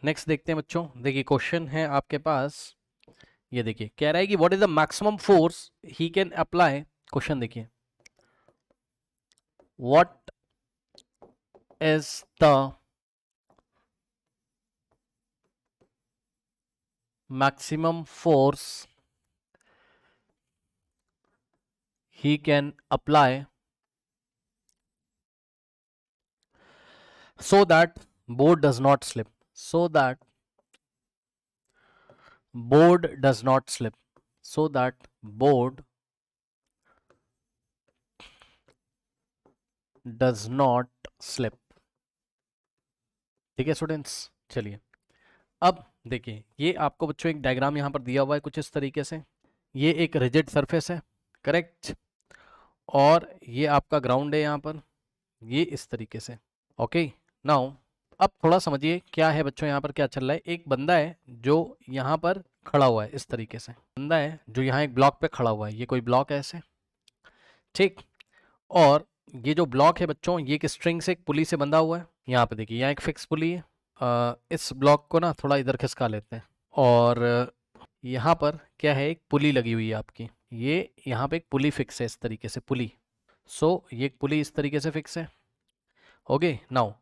Next देखते हैं बच्चों। देखिए क्वेश्चन है आपके पास, ये देखिए कह रहा है कि what is the maximum force he can apply. Question देखिए, what is the maximum force he can apply so that board does not slip, so that board does not slip, so that board does not slip। ठीक है students, चलिए अब देखिए ये आपको बच्चों एक डायग्राम यहां पर दिया हुआ है कुछ इस तरीके से। ये एक रिजिड सरफेस है, करेक्ट, और ये आपका ग्राउंड है यहाँ पर, ये इस तरीके से। ओके, नाउ अब थोड़ा समझिए क्या है बच्चों, यहाँ पर क्या चल रहा है। एक बंदा है जो यहाँ पर खड़ा हुआ है इस तरीके से, बंदा है जो यहाँ एक ब्लॉक पे खड़ा हुआ है, ये कोई ब्लॉक है ऐसे, ठीक। और ये जो ब्लॉक है बच्चों, ये एक स्ट्रिंग से एक पुली से बंधा हुआ है। यहाँ पे देखिए यहाँ एक फिक्स पुली है। इस ब्लॉक को ना थोड़ा इधर खिसका लेते हैं, और यहाँ पर क्या है, एक पुली लगी हुई है आपकी, ये यहाँ पे एक पुली फिक्स है इस तरीके से, पुली। सो ये एक पुली इस तरीके से फिक्स है। ओके, नाउ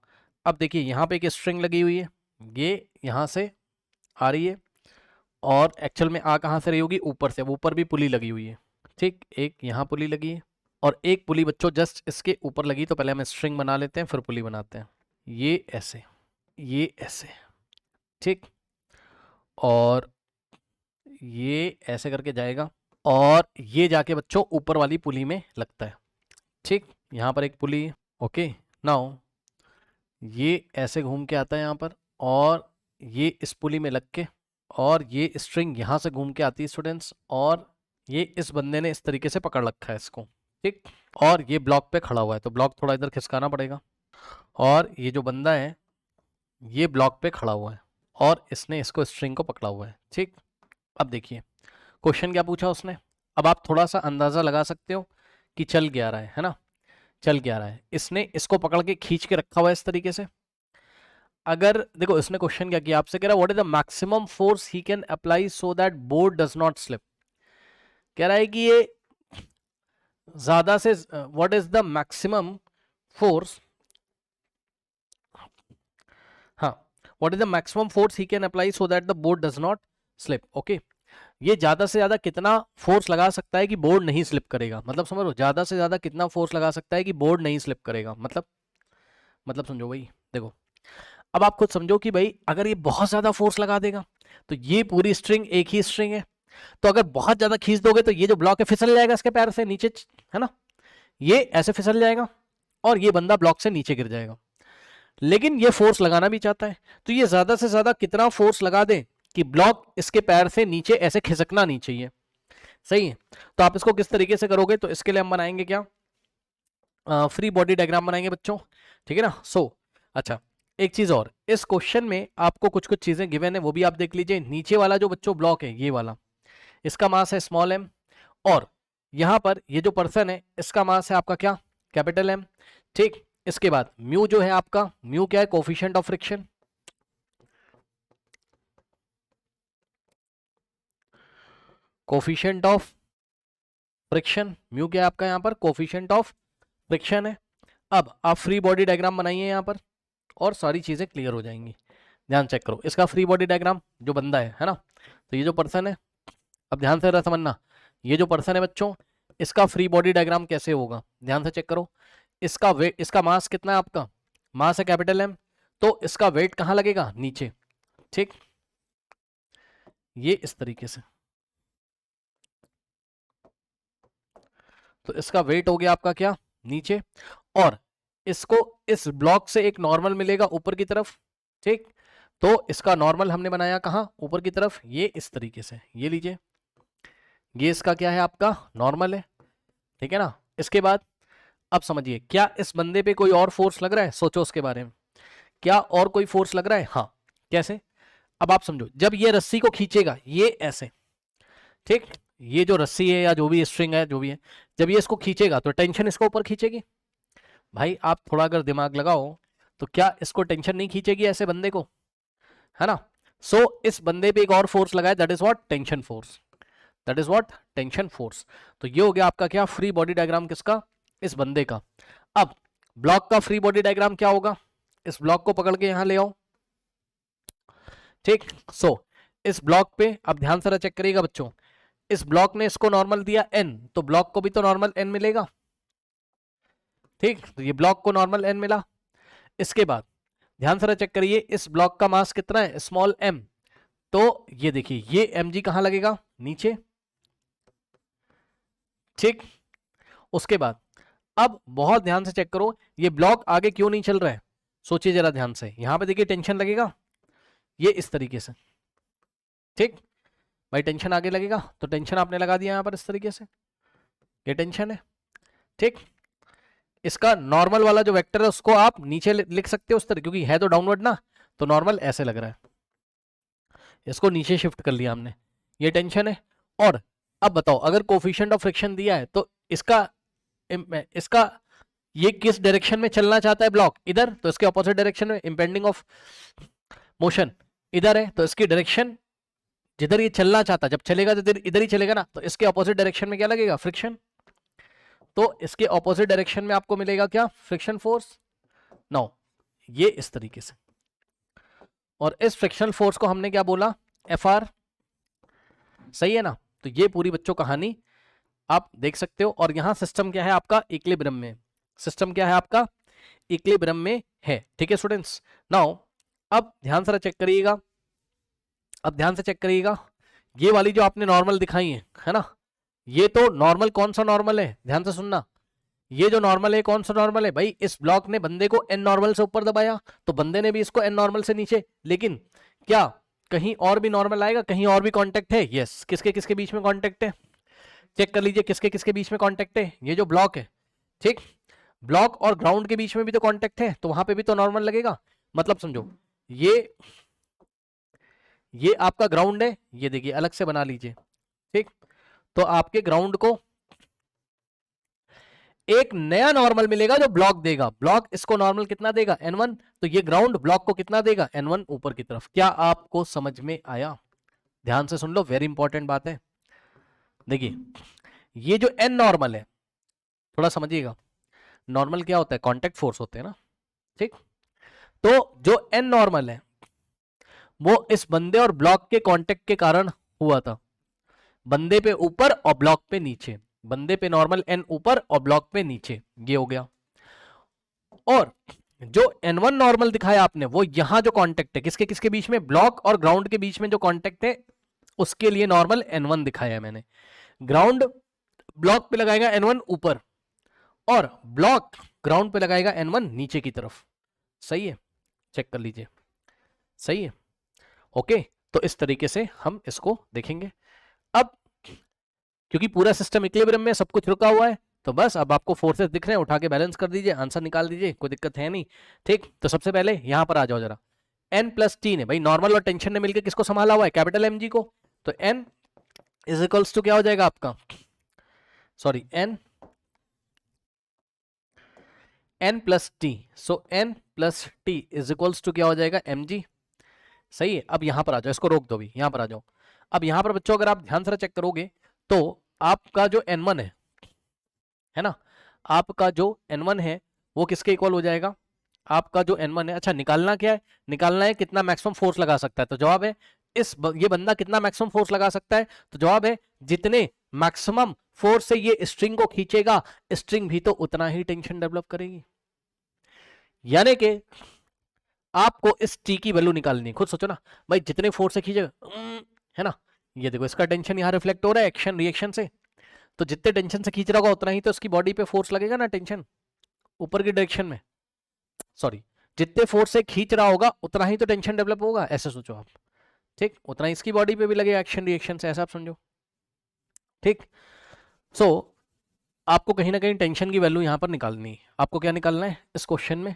अब देखिए यहाँ पे एक स्ट्रिंग लगी हुई है, ये यहाँ से आ रही है, और एक्चुअल में आ कहाँ से रही होगी, ऊपर से। ऊपर भी पुली लगी हुई है, ठीक, एक यहाँ पुली लगी है और एक पुली बच्चों जस्ट इसके ऊपर लगी। तो पहले हम स्ट्रिंग बना लेते हैं फिर पुली बनाते हैं। ये ऐसे, ये ऐसे, ठीक, और ये ऐसे करके जाएगा, और ये जाके बच्चों ऊपर वाली पुली में लगता है, ठीक। यहाँ पर एक पुली है। ओके, नाउ ये ऐसे घूम के आता है यहाँ पर, और ये इस पुली में लग के, और ये स्ट्रिंग यहाँ से घूम के आती है स्टूडेंट्स, और ये इस बंदे ने इस तरीके से पकड़ रखा है इसको, ठीक। और ये ब्लॉक पे खड़ा हुआ है, तो ब्लॉक थोड़ा इधर खिसकाना पड़ेगा, और ये जो बंदा है ये ब्लॉक पे खड़ा हुआ है, और इसने इसको स्ट्रिंग को पकड़ा हुआ है, ठीक। अब देखिए क्वेश्चन क्या पूछा उसने। अब आप थोड़ा सा अंदाज़ा लगा सकते हो कि चल क्या रहा है ना, चल क्या रहा है। इसने इसको पकड़ के खींच के रखा हुआ है इस तरीके से। अगर देखो इसने क्वेश्चन क्या किया, आपसे कह रहा है what is the maximum force he can apply so that board does not slip. कह रहा है कि ये ज्यादा से what is the maximum force, हाँ, what is the maximum force he can apply so that the board does not slip. Okay, ये ज्यादा से ज्यादा कितना फोर्स लगा सकता है कि बोर्ड नहीं स्लिप करेगा, मतलब समझ लो ज्यादा से ज्यादा कितना फोर्स लगा सकता है कि बोर्ड नहीं स्लिप करेगा, मतलब समझो भाई। देखो अब आप खुद समझो कि भाई अगर ये बहुत ज्यादा फोर्स लगा देगा तो ये पूरी स्ट्रिंग एक ही स्ट्रिंग है, तो अगर बहुत ज्यादा खींच दोगे तो ये जो ब्लॉक है फिसल जाएगा इसके पैर से नीचे, है ना, ये ऐसे फिसल जाएगा और ये बंदा ब्लॉक से नीचे गिर जाएगा। लेकिन ये फोर्स लगाना भी चाहता है, तो ये ज्यादा से ज्यादा कितना फोर्स लगा दे कि ब्लॉक इसके पैर से नीचे ऐसे खिसकना नहीं चाहिए, सही है। तो आप इसको किस तरीके से करोगे, तो इसके लिए हम बनाएंगे क्या, फ्री बॉडी डायग्राम बनाएंगे बच्चों, ठीक है ना। अच्छा, एक चीज और, इस क्वेश्चन में आपको कुछ कुछ चीजें गिवन है वो भी आप देख लीजिए। नीचे वाला जो बच्चों ब्लॉक है ये वाला, इसका मास है स्मॉल एम, और यहां पर ये जो पर्सन है इसका मास है आपका क्या, कैपिटल एम, ठीक। इसके बाद म्यू जो है आपका, म्यू क्या है, coefficient of friction, coefficient of friction, mu क्या है आपका यहाँ पर, कोफिशिएंट ऑफ फ्रिक्शन है। अब आप फ्री बॉडी डायग्राम बनाइए यहाँ पर और सारी चीजें क्लियर हो जाएंगी। ध्यान चेक करो इसका फ्री बॉडी डायग्राम, जो बंदा है ना, तो ये जो पर्सन है, अब ध्यान से समझना, ये जो पर्सन है बच्चों इसका फ्री बॉडी डायग्राम कैसे होगा, ध्यान से चेक करो। इसका वेट, इसका मास कितना है आपका, मास है कैपिटल एम, तो इसका वेट कहाँ लगेगा, नीचे, ठीक, ये इस तरीके से। तो इसका वेट हो गया आपका क्या, नीचे, और इसको इस ब्लॉक से एक नॉर्मल मिलेगा ऊपर की तरफ, ठीक। तो इसका नॉर्मल हमने बनाया कहाँ, ऊपर की तरफ, ये इस तरीके से, ये लीजिए, ये इसका क्या है आपका नॉर्मल है, ठीक है ना। इसके बाद अब समझिए, क्या इस बंदे पे कोई और फोर्स लग रहा है, सोचो उसके बारे में, क्या और कोई फोर्स लग रहा है, हाँ, कैसे। अब आप समझो जब ये रस्सी को खींचेगा ये ऐसे, ठीक, ये जो रस्सी है या जो भी स्ट्रिंग है जो भी है, जब ये इसको खींचेगा तो टेंशन इसको ऊपर खींचेगी। भाई आप थोड़ा अगर दिमाग लगाओ तो क्या इसको टेंशन नहीं खींचेगी ऐसे बंदे को, है ना। सो इस बंदे पे एक और फोर्स लगा है, that is what, tension force, that is what, tension force. तो ये हो गया आपका क्या, फ्री बॉडी डायग्राम किसका, इस बंदे का। अब ब्लॉक का फ्री बॉडी डायग्राम क्या होगा, इस ब्लॉक को पकड़ के यहां ले आओ, ठीक। सो इस ब्लॉक पे अब ध्यान से चेक करिएगा बच्चों, इस ब्लॉक ने इसको नॉर्मल दिया n, तो ब्लॉक को भी तो नॉर्मल n मिलेगा, ठीक। तो ये ब्लॉक को नॉर्मल n मिला। इसके बाद ध्यान से चेक करिए, इस ब्लॉक का मास कितना है, स्मॉल m, तो ये देखिए ये mg कहां लगेगा, नीचे, ठीक। उसके बाद अब बहुत ध्यान से चेक करो, ये ब्लॉक आगे क्यों नहीं चल रहा है, सोचिए जरा ध्यान से, यहां पे देखिए टेंशन लगेगा, ये इस तरीके से, ठीक भाई, टेंशन आगे लगेगा, तो टेंशन आपने लगा दिया यहां पर इस तरीके से, ये टेंशन है, ठीक। इसका नॉर्मल वाला जो वेक्टर है उसको आप नीचे लिख सकते हो उस तरह, क्योंकि है तो डाउनवर्ड ना, तो नॉर्मल ऐसे लग रहा है, इसको नीचे शिफ्ट कर लिया हमने, ये टेंशन है। और अब बताओ, अगर कोफिशिएंट ऑफ फ्रिक्शन दिया है तो इसका ये किस डायरेक्शन में चलना चाहता है ब्लॉक, इधर, तो इसके ऑपोजिट डायरेक्शन में, इंपेंडिंग ऑफ मोशन इधर है, तो इसकी डायरेक्शन जिधर ये चलना चाहता, जब चलेगा तो इधर ही चलेगा ना, तो इसके ऑपोजिट डायरेक्शन में क्या लगेगा, फ्रिक्शन, तो इसके ऑपोजिट डायरेक्शन में आपको मिलेगा क्या, फ्रिक्शन फोर्स। नाउ ये इस तरीके से, और इस फ्रिक्शन फोर्स को हमने क्या बोला, Fr, सही है ना। तो ये पूरी बच्चों कहानी आप देख सकते हो, और यहां सिस्टम क्या है आपका, इक्विलिब्रियम में, सिस्टम क्या है आपका, इक्विलिब्रियम में है, ठीक है स्टूडेंट्स। नाउ अब ध्यान से चेक करिएगा, अब ध्यान से चेक करिएगा, ये वाली जो आपने नॉर्मल दिखाई है ना, ये तो नॉर्मल कौन सा नॉर्मल है, ध्यान से सुनना, ये जो नॉर्मल है कौन सा नॉर्मल है भाई, इस ब्लॉक ने बंदे को एन नॉर्मल से ऊपर दबाया, तो बंदे ने भी इसको एन नॉर्मल से नीचे, लेकिन क्या कहीं और भी नॉर्मल आएगा, कहीं और भी कांटेक्ट है, यस, किसके किसके बीच में कांटेक्ट है, चेक कर लीजिए किसके किसके बीच में कांटेक्ट है, ये जो ब्लॉक है, ठीक, ब्लॉक और ग्राउंड के बीच में भी तो कांटेक्ट है, तो वहां पे भी तो नॉर्मल लगेगा, मतलब समझो, ये आपका ग्राउंड है, ये देखिए अलग से बना लीजिए, ठीक। तो आपके ग्राउंड को एक नया नॉर्मल मिलेगा जो ब्लॉक देगा, ब्लॉक इसको नॉर्मल कितना देगा, n1, तो ये ग्राउंड ब्लॉक को कितना देगा, n1 ऊपर की तरफ। क्या आपको समझ में आया, ध्यान से सुन लो, वेरी इंपॉर्टेंट बात है। देखिए ये जो n नॉर्मल है, थोड़ा समझिएगा, नॉर्मल क्या होता है, कांटेक्ट फोर्स होते हैं ना, ठीक। तो जो n नॉर्मल है वो इस बंदे और ब्लॉक के कांटेक्ट के कारण हुआ था, बंदे पे ऊपर और ब्लॉक पे नीचे, बंदे पे नॉर्मल n ऊपर और ब्लॉक पे नीचे, ये हो गया। और जो n1 नॉर्मल दिखाया आपने, वो यहां जो कांटेक्ट है किसके किसके बीच में, ब्लॉक और ग्राउंड के बीच में जो कांटेक्ट है, उसके लिए नॉर्मल n1 दिखाया है मैंने। ग्राउंड ब्लॉक पे लगाएगा n1 ऊपर, और ब्लॉक ग्राउंड पे लगाएगा n1 नीचे की तरफ, सही है, चेक कर लीजिए, सही है, ओके। तो इस तरीके से हम इसको देखेंगे। अब क्योंकि पूरा सिस्टम इक्विलिब्रियम में, सब कुछ रुका हुआ है, तो बस अब आपको फोर्सेस दिख रहे हैं, उठा के बैलेंस कर दीजिए, आंसर निकाल दीजिए, कोई दिक्कत है नहीं, ठीक। तो सबसे पहले यहां पर आ जाओ जरा, n प्लस टी ने भाई नॉर्मल और टेंशन ने मिलकर किसको संभाला हुआ है, कैपिटल एम जी को, तो n इज इक्वल्स टू क्या हो जाएगा आपका, sorry n plus T, so n plus T is equals to क्या हो जाएगा, एम जी, सही है। अब यहां पर आ जाओ, इसको रोक दो भी, यहां पर आ जाओ। अब यहां पर बच्चों अगर आप ध्यान से चेक करोगे तो आपका जो n1 है ना, आपका जो n1 है वो किसके इक्वल हो जाएगा, आपका जो n1 है, अच्छा निकालना क्या है, निकालना है कितना मैक्सिमम फोर्स लगा सकता है, तो जवाब है ये बंदा कितना मैक्सिमम फोर्स लगा सकता है, तो जवाब है जितने मैक्सिमम फोर्स से ये स्ट्रिंग को खींचेगा, स्ट्रिंग भी तो उतना ही टेंशन डेवलप करेगी। यानी कि आपको इस टी की वैल्यू निकालनी है, खुद सोचो ना भाई, जितने फोर्स से खींचेगा, है ना, ये देखो इसका टेंशन यहाँ रिफ्लेक्ट हो रहा है एक्शन रिएक्शन से, तो जितने टेंशन से खींच रहा होगा उतना ही तो उसकी बॉडी पे फोर्स लगेगा ना, टेंशन ऊपर की डायरेक्शन में, सॉरी, जितने फोर्स से खींच रहा होगा उतना ही तो टेंशन डेवलप होगा, ऐसे सोचो आप, ठीक, उतना ही इसकी बॉडी पे भी लगेगा एक्शन रिएक्शन से, ऐसा आप समझो, ठीक। सो आपको कहीं ना कहीं टेंशन की वैल्यू यहां पर निकालनी है, आपको क्या निकालना है इस क्वेश्चन में,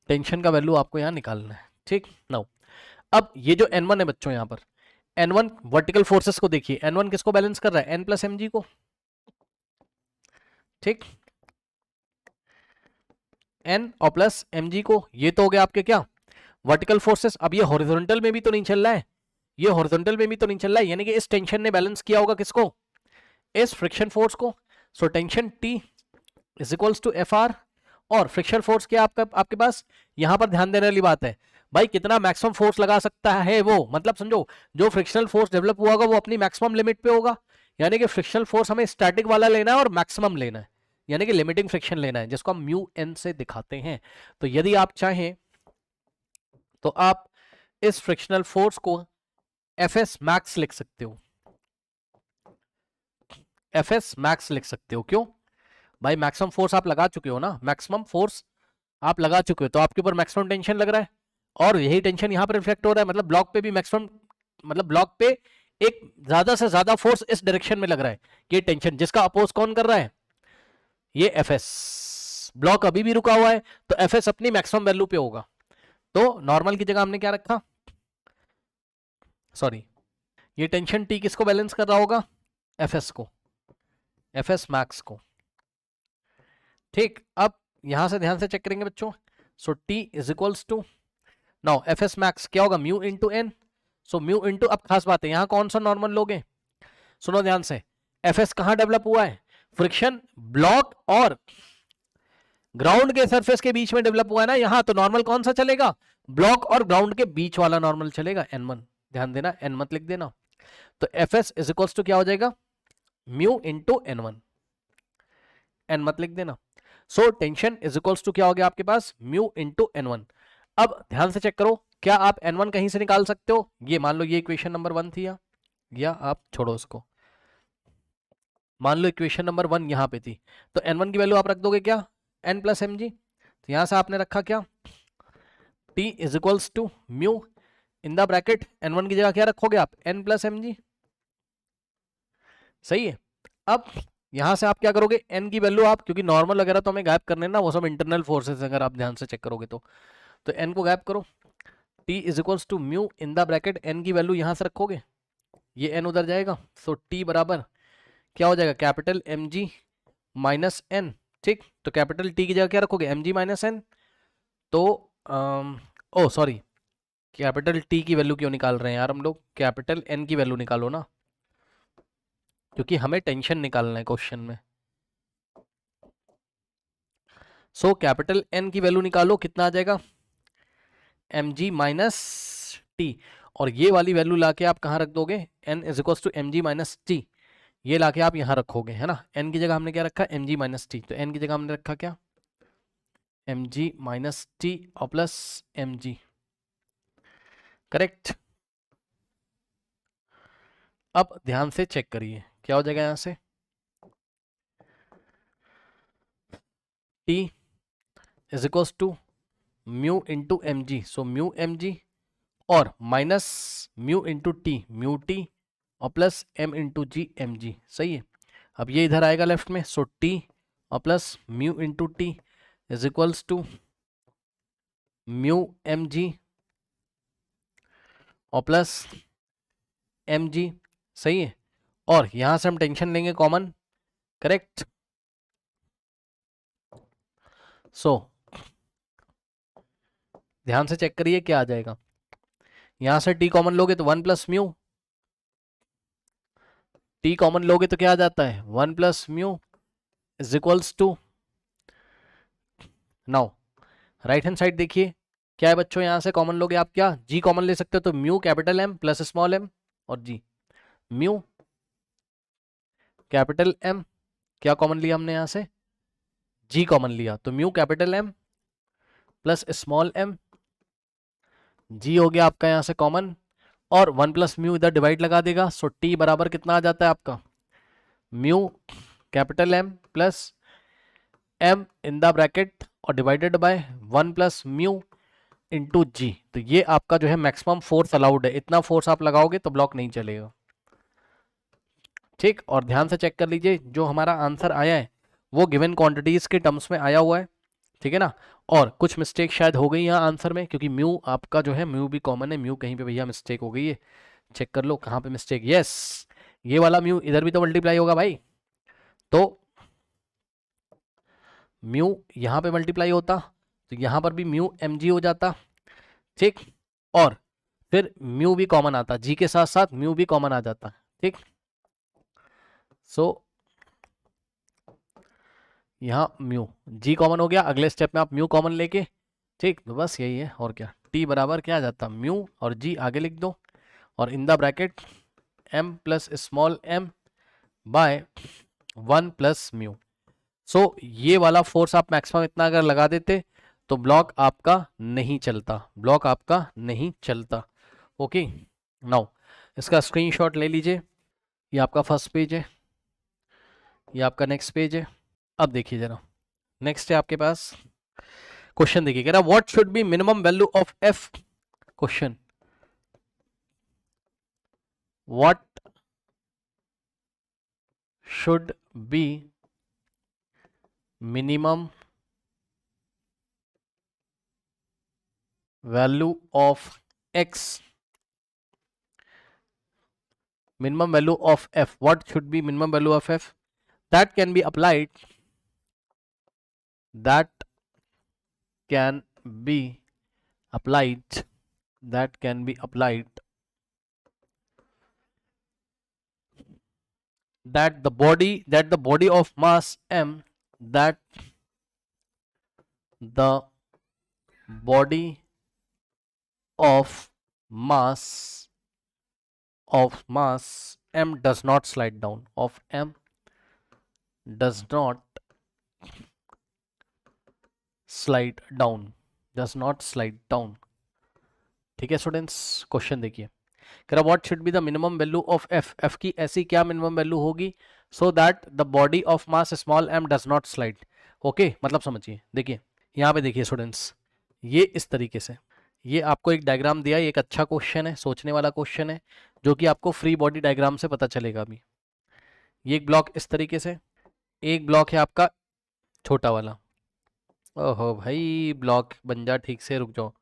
टेंशन का वैल्यू आपको यहां निकालना है, ठीक। नाउ अब ये जो n1 है बच्चों, यहां पर n1 वर्टिकल फोर्सेस को देखिए, n1 किसको बैलेंस कर रहा है, n प्लस mg को, ठीक, n और प्लस mg को, ये तो हो गया आपके क्या, वर्टिकल फोर्सेस, अब ये हॉरिजॉन्टल में भी तो नहीं चल रहा है, ये हॉरिजॉन्टल में भी तो नहीं चल रहा है, यानी कि इस टेंशन ने बैलेंस किया होगा किसको, इस फ्रिक्शन फोर्स को। So tension T is equals to F R, और फ्रिक्शन फोर्स क्या आपका आपके पास, यहां पर ध्यान देने वाली बात है भाई, कितना मैक्सिमम फोर्स लगा सकता है वो, मतलब समझो जो फ्रिक्शनल फोर्स डेवलप हुआ होगा वो अपनी मैक्सिमम लिमिट पे होगा, यानी कि फ्रिक्शनल फोर्स हमें स्टैटिक वाला लेना है और मैक्सिमम लेना है, यानी कि लिमिटिंग फ्रिक्शन लेना है, जिसको हम म्यू एन से दिखाते हैं। तो यदि आप चाहें तो आप इस फ्रिक्शनल फोर्स को एफ एस मैक्स लिख सकते हो, एफ एस मैक्स लिख सकते हो। क्यों भाई, मैक्सिमम फोर्स आप लगा चुके हो ना, मैक्सिमम फोर्स आप लगा चुके हो तो आपके ऊपर मैक्सिमम टेंशन लग रहा है, और यही टेंशन यहां पर रिफ्लेक्ट हो रहा है, मतलब ब्लॉक पे भी मैक्सिमम, मतलब ब्लॉक पे एक ज्यादा से ज्यादा फोर्स इस डायरेक्शन में लग रहा है, ये टेंशन जिसका अपोज कौन कर रहा है, ये एफ एस। ब्लॉक अभी भी रुका हुआ है तो एफ एस अपनी मैक्सिमम वैल्यू पे होगा, तो नॉर्मल की जगह हमने क्या रखा, सॉरी, ये टेंशन टी किसको बैलेंस कर रहा होगा, एफ एस को, एफ एस मैक्स को। ठीक, अब यहां से ध्यान से चेक करेंगे बच्चों। So T is equals to, now F S max क्या होगा, mu into N. So mu into, अब खास बात है यहां कौन सा नॉर्मल लोगे, सुनो ध्यान से, एफ एस कहां डेवलप हुआ है, फ्रिक्शन ब्लॉक और ग्राउंड के सरफेस के बीच में डेवलप हुआ है ना यहां, तो नॉर्मल कौन सा चलेगा, ब्लॉक और ग्राउंड के बीच वाला नॉर्मल चलेगा, n1, ध्यान देना n मत लिख देना। तो F S is equals to क्या हो जाएगा, म्यू इंटू n1, n मत लिख देना। So tension is equals to क्या हो गया आपके पास, म्यू इंटू n1। अब ध्यान से चेक करो, क्या आप n1 कहीं से निकाल सकते हो, ये मान लो ये इक्वेशन नंबर 1 थी, या आप छोड़ो उसको, मान लो इक्वेशन नंबर 1 यहां पे थी, तो n1 की वैल्यू आप रख दोगे क्या, n प्लस एम जी। तो यहां से आपने रखा क्या, t is equals to mu in the bracket, n1 की जगह क्या रखोगे आप, n प्लस एम जी, सही है। अब यहां से आप क्या करोगे, n की वैल्यू आप, क्योंकि नॉर्मल वगैरह तो हमें गायब करने ना, वो सब इंटरनल फोर्सेस अगर आप ध्यान से चेक करोगे तो n को गायब करो, t is equals to mu in the bracket, n की वैल्यू यहां से रखोगे, ये n उधर जाएगा, सो t बराबर क्या हो जाएगा, capital M G minus N. ठीक, तो कैपिटल टी की जगह क्या रखोगे, एम जी माइनस एन। तो ओ सॉरी, कैपिटल टी की वैल्यू क्यों निकाल रहे हैं यार हम लोग, कैपिटल एन की वैल्यू निकालो ना, क्योंकि हमें टेंशन निकालना है क्वेश्चन में। सो कैपिटल एन की वैल्यू निकालो, कितना आ जाएगा, एम जी माइनस टी, और ये वाली वैल्यू लाके आप कहाँ रख दोगे, N is equal to M G minus T, ये लाके आप यहाँ रखोगे, है ना। एन की जगह हमने क्या रखा, एम जी माइनस टी, तो एन की जगह हमने रखा क्या, एम जी माइनस टी और प्लस एम जी, करेक्ट। अब ध्यान से चेक करिए क्या हो जाएगा, यहां से T is equal to mu into M G, so mu M G, और minus mu into T, mu T, और plus M into G, M G, सही है। अब ये इधर आएगा लेफ्ट में, सो टी और plus mu into T is equals to mu M G और प्लस एम जी, सही है। और यहां से हम टेंशन लेंगे कॉमन, करेक्ट। सो ध्यान से चेक करिए क्या आ जाएगा, यहां से टी कॉमन लोगे तो 1 प्लस म्यू, टी कॉमन लोगे तो क्या आ जाता है, 1 plus mu is equals to, now right hand side देखिए क्या है बच्चों, यहां से कॉमन लोगे आप क्या, जी कॉमन ले सकते हो, तो mu capital M plus small m, और जी म्यू कैपिटल एम, क्या कॉमन लिया हमने यहां से, जी कॉमन लिया, तो mu capital M plus small m, g हो गया आपका यहां से कॉमन, और 1 प्लस म्यू इधर डिवाइड लगा देगा, सो टी बराबर कितना आ जाता है आपका, mu capital M plus M in the bracket और divided by 1 plus mu into g. तो ये आपका जो है मैक्सिमम फोर्स अलाउड है, इतना फोर्स आप लगाओगे तो ब्लॉक नहीं चलेगा। ठीक, और ध्यान से चेक कर लीजिए जो हमारा आंसर आया है वो गिवन क्वांटिटीज के टर्म्स में आया हुआ है, ठीक है ना। और कुछ मिस्टेक शायद हो गई यहाँ आंसर में, क्योंकि म्यू आपका जो है म्यू भी कॉमन है, म्यू कहीं पे भैया मिस्टेक हो गई है, चेक कर लो कहाँ पे मिस्टेक, यस ये वाला म्यू इधर भी तो मल्टीप्लाई होगा भाई, तो म्यू यहाँ पे मल्टीप्लाई होता तो यहाँ पर भी म्यू एम जी हो जाता, ठीक, और फिर म्यू भी कॉमन आता, जी के साथ साथ म्यू भी कॉमन आ जाता है। ठीक, सो यहाँ म्यू जी कॉमन हो गया, अगले स्टेप में आप म्यू कॉमन लेके, ठीक, तो बस यही है और क्या, टी बराबर क्या आ जाता, म्यू और जी आगे लिख दो, और in the bracket M plus small m by 1 plus mu. So ये वाला फोर्स आप मैक्सिमम इतना अगर लगा देते तो ब्लॉक आपका नहीं चलता, ब्लॉक आपका नहीं चलता। ओके, नाउ इसका स्क्रीनशॉट ले लीजिए, ये आपका फर्स्ट पेज है, ये आपका नेक्स्ट पेज है। अब देखिए जरा, नेक्स्ट है आपके पास क्वेश्चन, देखिए कह रहा what should B minimum value of F, question what should B minimum value of x, minimum value of f, what should be minimum value of f that can be applied, that can be applied, that can be applied, that the body of mass m, that the body of mass m does not slide down, of m does not slide down, does not slide down। ठीक है students, question देखिए, कह रहा what should be the minimum value of F, F की ऐसी क्या minimum value होगी so that the body of mass small M does not slide. Okay, मतलब समझिए, देखिए यहाँ पे देखिए स्टूडेंट्स, ये इस तरीके से, ये आपको एक डायग्राम दिया है, एक अच्छा क्वेश्चन है, सोचने वाला क्वेश्चन है, जो कि आपको फ्री बॉडी डायग्राम से पता चलेगा। अभी ये एक ब्लॉक इस तरीके से, एक ब्लॉक है आपका छोटा वाला, ओहो भाई ब्लॉक बन जा ठीक से, रुक जाओ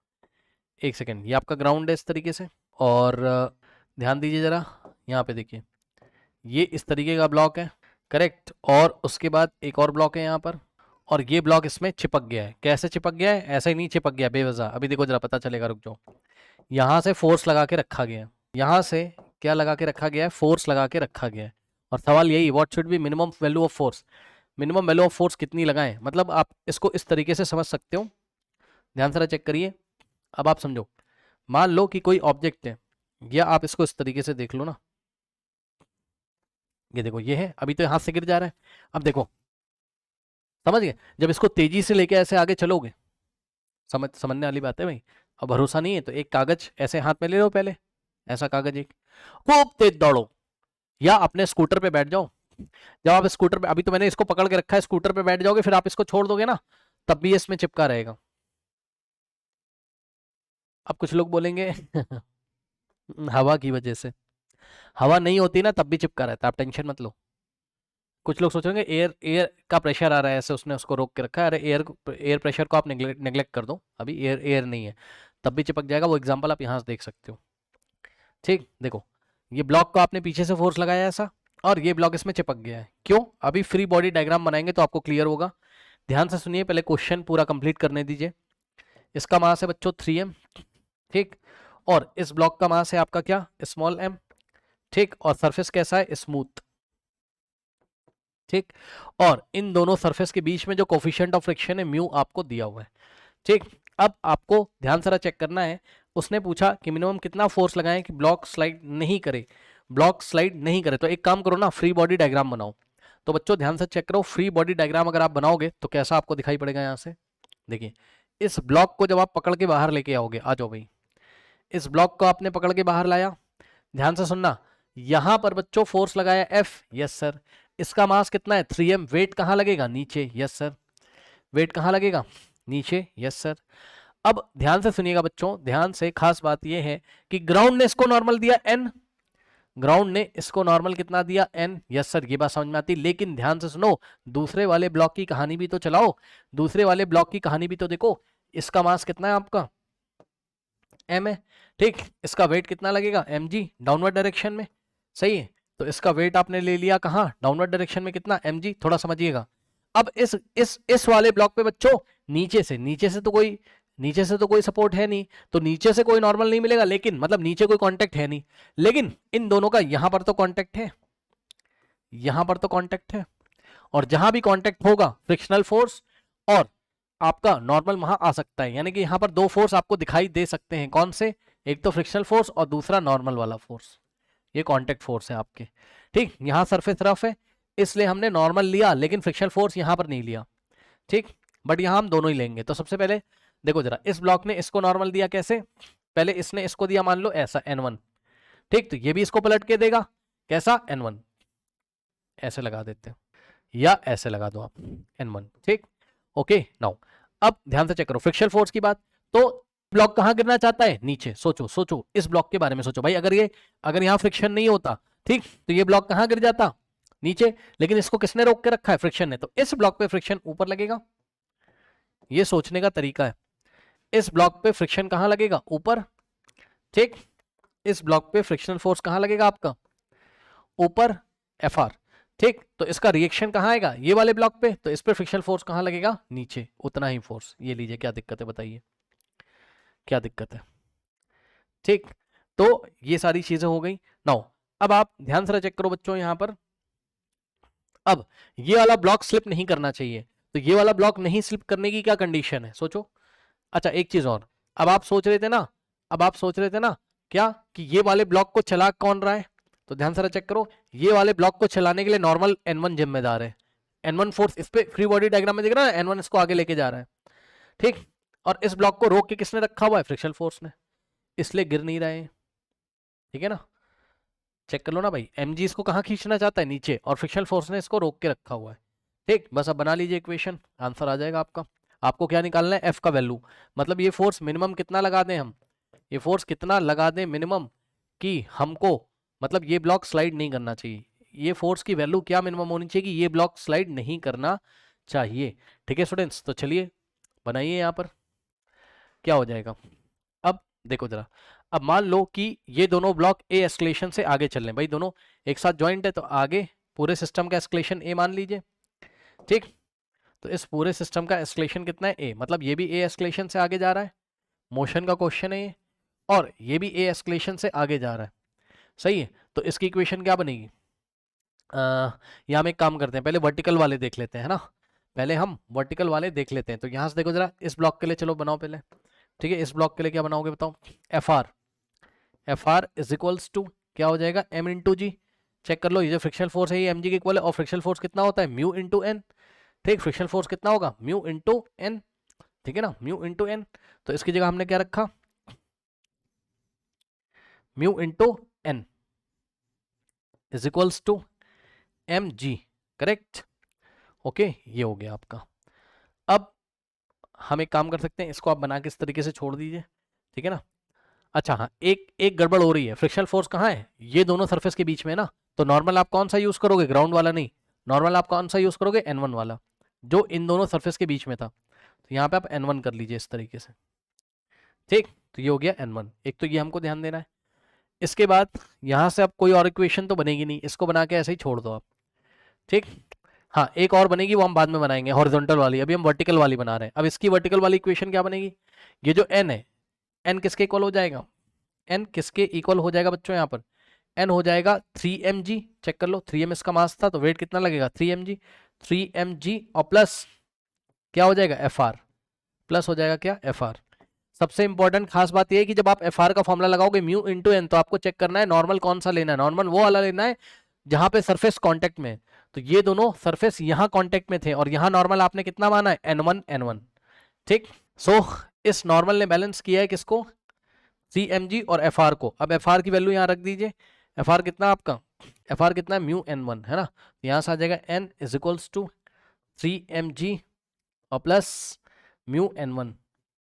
एक सेकेंड, ये आपका ग्राउंड है इस तरीके से, और ध्यान दीजिए ज़रा, यहाँ पे देखिए ये इस तरीके का ब्लॉक है, करेक्ट, और उसके बाद एक और ब्लॉक है यहाँ पर, और ये ब्लॉक इसमें चिपक गया है। कैसे चिपक गया है, ऐसा ही नहीं चिपक गया बेवजह, अभी देखो जरा पता चलेगा, रुक जाओ, यहाँ से फोर्स लगा के रखा गया है, यहाँ से क्या लगा के रखा गया है, फोर्स लगा के रखा गया है, और सवाल यही what should B minimum value of force, minimum value of force कितनी लगाएं, मतलब आप इसको इस तरीके से समझ सकते हो, ध्यान से चेक करिए। अब आप समझो, मान लो कि कोई ऑब्जेक्ट है, या आप इसको इस तरीके से देख लो ना, ये देखो ये है, अभी तो हाथ से गिर जा रहा है, अब देखो समझ गए, जब इसको तेजी से लेके ऐसे आगे चलोगे, समझने वाली बात है भाई, अब भरोसा नहीं है तो एक कागज ऐसे हाथ में ले लो पहले, ऐसा कागज एक, खूब तेज दौड़ो, या अपने स्कूटर पे बैठ जाओ, जब आप स्कूटर पे, अभी तो मैंने इसको पकड़ के रखा है, स्कूटर पे बैठ जाओगे, फिर आप इसको छोड़ दोगे ना, तब भी इसमें चिपका रहेगा। अब कुछ लोग बोलेंगे हवा की वजह से, हवा नहीं होती ना तब भी चिपका रहता है, आप टेंशन मत लो। कुछ लोग सोचेंगे एयर एयर का प्रेशर आ रहा है ऐसे, उसने उसको रोक के रखा है, अरे एयर प्रेशर को आप नेग्लेक्ट कर दो, अभी एयर नहीं है, तब भी चिपक जाएगा, वो एग्जांपल आप यहाँ से देख सकते हो। ठीक, देखो ये ब्लॉक को आपने पीछे से फोर्स लगाया ऐसा, और ये ब्लॉक इसमें चिपक गया है, क्यों, अभी फ्री बॉडी डायग्राम बनाएंगे तो आपको क्लियर होगा। ध्यान से सुनिए, पहले क्वेश्चन पूरा कंप्लीट करने दीजिए। इसका मास है बच्चों 3m, ठीक, और इस ब्लॉक का मास है आपका क्या, स्मॉल m, ठीक, और सरफेस कैसा है, स्मूथ, ठीक, और इन दोनों सरफेस के बीच में जो कोफिशिएंट ऑफ फ्रिक्शन है म्यू आपको दिया हुआ है। ठीक, अब आपको ध्यान से चेक करना है, उसने पूछा कि मिनिमम कितना फोर्स लगाएं कि ब्लॉक स्लाइड नहीं करे, ब्लॉक स्लाइड नहीं करे, तो एक काम करो ना, फ्री बॉडी डायग्राम बनाओ। तो बच्चों ध्यान से चेक करो, फ्री बॉडी डायग्राम अगर आप बनाओगे तो कैसा आपको दिखाई पड़ेगा, यहाँ से देखिए, इस ब्लॉक को जब आप पकड़ के बाहर लेके आओगे, आ जाओ भाई, इस ब्लॉक को आपने पकड़ के बाहर लाया, ध्यान से सुनना, यहां पर बच्चों फोर्स लगाया F, यस सर, इसका मास कितना है 3m, वेट कहां लगेगा, नीचे, यस सर, वेट कहां लगेगा, नीचे, यस सर। अब ध्यान से सुनिएगा बच्चों, ध्यान से, खास बात यह है कि ग्राउंड ने इसको नॉर्मल दिया n, ग्राउंड ने इसको नॉर्मल कितना दिया n, यस सर, ये बात समझ में आती, लेकिन ध्यान से सुनो, दूसरे वाले ब्लॉक की कहानी भी तो चलाओ, दूसरे वाले ब्लॉक की कहानी भी तो देखो, इसका मास कितना है आपका m है, ठीक, इसका वेट कितना लगेगा mg, डाउनवर्ड डायरेक्शन में, सही है, तो इसका वेट आपने ले लिया कहाँ, डाउनवर्ड डायरेक्शन में, कितना mg, थोड़ा समझिएगा। अब इस वाले ब्लॉक पे बच्चों नीचे से तो कोई नीचे से तो कोई सपोर्ट है नहीं, तो नीचे से कोई नॉर्मल नहीं मिलेगा, लेकिन मतलब नीचे कोई कांटेक्ट है नहीं, लेकिन इन दोनों का यहां पर तो कांटेक्ट है, यहां पर तो कांटेक्ट है, और जहां भी कांटेक्ट होगा फ्रिक्शनल फोर्स और आपका नॉर्मल वहां आ सकता है। यानी कि यहां पर दो फोर्स आपको दिखाई दे सकते हैं, कौन से, एक तो फ्रिक्शनल फोर्स और दूसरा नॉर्मल वाला फोर्स, ये कांटेक्ट फोर्स है आपके। ठीक, यहां सरफेस रफ है इसलिए हमने नॉर्मल लिया, लेकिन फ्रिक्शनल फोर्स यहां पर नहीं लिया। ठीक, बट यहां हम दोनों ही लेंगे। तो सबसे पहले देखो जरा, इस ब्लॉक ने इसको नॉर्मल दिया कैसे, पहले इसने इसको दिया मान लो ऐसा n1, ठीक, तो ये भी इसको पलट के देगा कैसा, n1, ऐसे लगा देते हैं या ऐसे लगा दो आप n1। ठीक, ओके। नाउ अब ध्यान से चेक करो फ्रिक्शनल फोर्स की बात, तो ब्लॉक कहां गिरना चाहता है, नीचे। सोचो सोचो, इस ब्लॉक के बारे में सोचो भाई, अगर यहां फ्रिक्शन नहीं होता, ठीक, तो ये ब्लॉक कहां गिर जाता, नीचे, लेकिन इसको किसने रोक के रखा है, फ्रिक्शन ने, तो इस ब्लॉक पे फ्रिक्शन ऊपर लगेगा। ये सोचने का तरीका है, इस ब्लॉक पे फ्रिक्शन कहां लगेगा, ऊपर। ठीक, इस ब्लॉक पे फ्रिक्शनल फोर्स कहां लगेगा आपका, ऊपर, Fr। ठीक, तो इसका रिएक्शन कहां आएगा, ये वाले ब्लॉक पे, तो इस पे फ्रिक्शनल फोर्स कहां लगेगा, नीचे, उतना ही फोर्स। ये लीजिए, क्या दिक्कत है बताइए, क्या दिक्कत है। ठीक, तो ये सारी चीजें हो गई। नाउ अब आप ध्यान से चेक करो बच्चों, यहां पर अब ये वाला ब्लॉक स्लिप नहीं करना चाहिए, तो ये वाला ब्लॉक नहीं स्लिप करने की क्या कंडीशन है, सोचो। अच्छा एक चीज और, अब आप सोच रहे थे ना क्या, कि ये वाले ब्लॉक को चला कौन रहा है, तो ध्यान से चेक करो, ये वाले ब्लॉक को चलाने के लिए नॉर्मल n1 जिम्मेदार है, n1 फोर्स इस पे फ्री बॉडी डायग्राम में दिख रहा है, n1 इसको आगे लेके जा रहा है। ठीक, और इस ब्लॉक को रोक के किसने रखा हुआ है, फ्रिक्शनल फोर्स ने, इसलिए गिर नहीं रहे हैं। ठीक है ना, चेक कर लो ना भाई, mg इसको कहां खींचना चाहता है, नीचे, और फ्रिक्शनल फोर्स ने इसको रोक के रखा हुआ है। ठीक, बस अब बना लीजिए इक्वेशन, आंसर आ जाएगा आपका। आपको क्या निकालना है, f का वैल्यू, मतलब ये फोर्स मिनिमम कितना लगा दें हम, ये फोर्स कितना लगा दें मिनिमम, कि हमको मतलब ये ब्लॉक स्लाइड नहीं करना चाहिए, ये फोर्स की वैल्यू क्या मिनिमम होनी चाहिए कि ये ब्लॉक स्लाइड नहीं करना चाहिए। ठीक है स्टूडेंट्स, तो चलिए बनाइए, यहाँ पर क्या हो जाएगा। अब देखो जरा, अब मान लो कि ये दोनों ब्लॉक ए एस्केलेशन से आगे चल रहे हैं, भाई दोनों एक साथ ज्वाइंट है, तो आगे पूरे सिस्टम का एस्केलेशन ए मान लीजिए। ठीक, तो इस पूरे सिस्टम का एस्केलेशन कितना है, ए, मतलब ये भी ए एस्केलेशन से आगे जा रहा है, मोशन का क्वेश्चन है ये, और ये भी ए एस्केलेशन से आगे जा रहा है, सही है। तो इसकी इक्वेशन क्या बनेगी, यहाँ हम एक काम करते हैं, पहले वर्टिकल वाले देख लेते हैं, है ना, पहले हम वर्टिकल वाले देख लेते हैं। तो यहाँ से देखो जरा, इस ब्लॉक के लिए चलो बनाओ पहले। ठीक है, इस ब्लॉक के लिए क्या बनाओगे बताओ, F R is equals to क्या हो जाएगा, m इंटू जी। चेक कर लो, ये जो फ्रिक्शनल फोर्स है ये mg के इक्वल है, और फ्रिक्शनल फोर्स कितना होता है, म्यू इंटू एन। ठीक, फ्रिक्शनल फोर्स कितना होगा, म्यू इंटू एन, ठीक है ना, म्यू इंटू एन। तो इसकी जगह हमने क्या रखा, mu into N is equals to M G, correct. Okay, ये हो गया आपका। अब हम एक काम कर सकते हैं, इसको आप बना के इस तरीके से छोड़ दीजिए, ठीक है ना। अच्छा हाँ, एक गड़बड़ हो रही है, फ्रिक्शनल फोर्स कहाँ है, ये दोनों सरफेस के बीच में ना, तो नॉर्मल आप कौन सा यूज करोगे, ग्राउंड वाला नहीं, नॉर्मल आप कौन सा यूज करोगे, n1 वाला, जो इन दोनों सरफेस के बीच में था। तो यहाँ पे आप n1 कर लीजिए इस तरीके से। ठीक, तो ये हो गया n1, एक तो ये हमको ध्यान देना है। इसके बाद यहाँ से अब कोई और इक्वेशन तो बनेगी नहीं, इसको बना के ऐसे ही छोड़ दो आप। ठीक, हाँ एक और बनेगी, वो हम बाद में बनाएंगे, हॉरिजॉन्टल वाली, अभी हम वर्टिकल वाली बना रहे हैं। अब इसकी वर्टिकल वाली इक्वेशन क्या बनेगी, ये जो n है, n किसके इक्वल हो जाएगा, n किसके इक्वल हो जाएगा बच्चों, यहाँ पर n हो जाएगा 3mg। चेक कर लो, 3m इसका मास था, तो वेट कितना लगेगा, 3mg और प्लस क्या हो जाएगा, fr, प्लस हो जाएगा क्या, fr। सबसे इंपॉर्टेंट खास बात यह है कि जब आप fr का फॉर्मूला लगाओगे म्यू इंटू एन, तो आपको चेक करना है नॉर्मल कौन सा लेना है, नॉर्मल वो वाला लेना है जहां पे सरफेस कांटेक्ट में। तो ये दोनों सरफेस यहां कांटेक्ट में थे, और यहां नॉर्मल आपने कितना माना है, n1। ठीक, सो इस नॉर्मल ने बैलेंस किया है किसको, CMG और FR को। अब FR की वैल्यू यहाँ रख दीजिए, FR कितना आपका, FR कितना है, म्यू n1, है ना, तो यहाँ से आ जाएगा n is equals to 3mg और plus mu n1,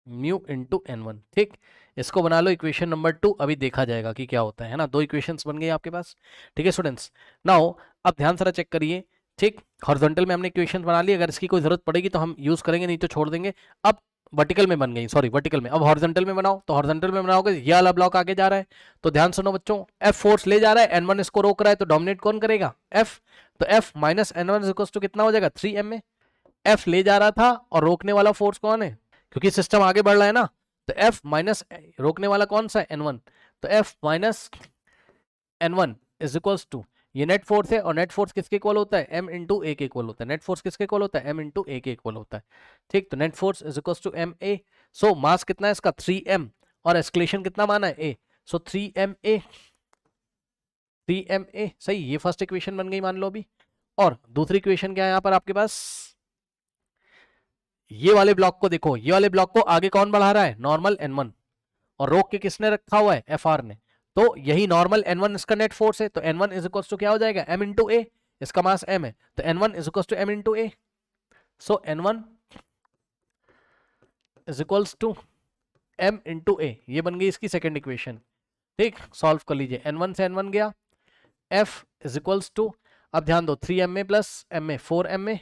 mu into n1। ठीक, इसको बना लो इक्वेशन नंबर 2, अभी देखा जाएगा कि क्या होता है ना, दो इक्वेशंस बन गई आपके पास। ठीक है स्टूडेंट्स, नाउ अब ध्यान से चेक करिए। ठीक, हॉरिजॉन्टल में हमने इक्वेशन बना ली, अगर इसकी कोई जरूरत पड़ेगी तो हम यूज करेंगे, नहीं तो छोड़ देंगे। अब वर्टिकल में बन गई, सॉरी वर्टिकल में, अब हॉरिजॉन्टल में बनाओ, तो हॉरिजॉन्टल में बनाओगे, ये वाला ब्लॉक आगे जा रहा है, तो ध्यान सुनो बच्चों, F फोर्स ले जा रहा है, n1 इसको रोक रहा है, तो डोमिनेट कौन करेगा, F। तो F minus n1 equals to कितना हो जाएगा, 3m में, F ले जा रहा था और रोकने वाला फोर्स कौन है, क्योंकि सिस्टम आगे बढ़ रहा है ना, तो F माइनस रोकने वाला कौन सा है, N1, तो F minus N1 is equals to, ये नेट फोर्स है और नेट फोर्स किसके इक्वल होता है, M इंटू ए के इक्वल होता है, नेट फोर्स किसके इक्वल होता है, M इंटू ए के इक्वल होता है, ठीक। तो net force is equals to M A, so mass कितना है इसका 3m और एस्केलेशन कितना माना है a, सो 3ma, 3ma सही, ये फर्स्ट इक्वेशन बन गई मान लो अभी। और दूसरी इक्वेशन क्या है यहाँ पर आपके पास, ये वाले ब्लॉक को देखो, ये वाले ब्लॉक को आगे कौन बढ़ा रहा है, नॉर्मल N1, और रोक के किसने रखा हुआ है, FR ने, तो यही नॉर्मल N1 इसका नेट फोर्स है, तो N1 इज इक्वल टू क्या हो जाएगा, M इंटू ए, इसका मास M है, तो N1 is equal to M into A, so N1 is equal to M into A, ये बन गई इसकी सेकेंड इक्वेशन, ठीक। सॉल्व कर लीजिए, N1 से N1 गया, F इज इक्वल्स टू, अब ध्यान दो 3ma प्लस ma 4ma,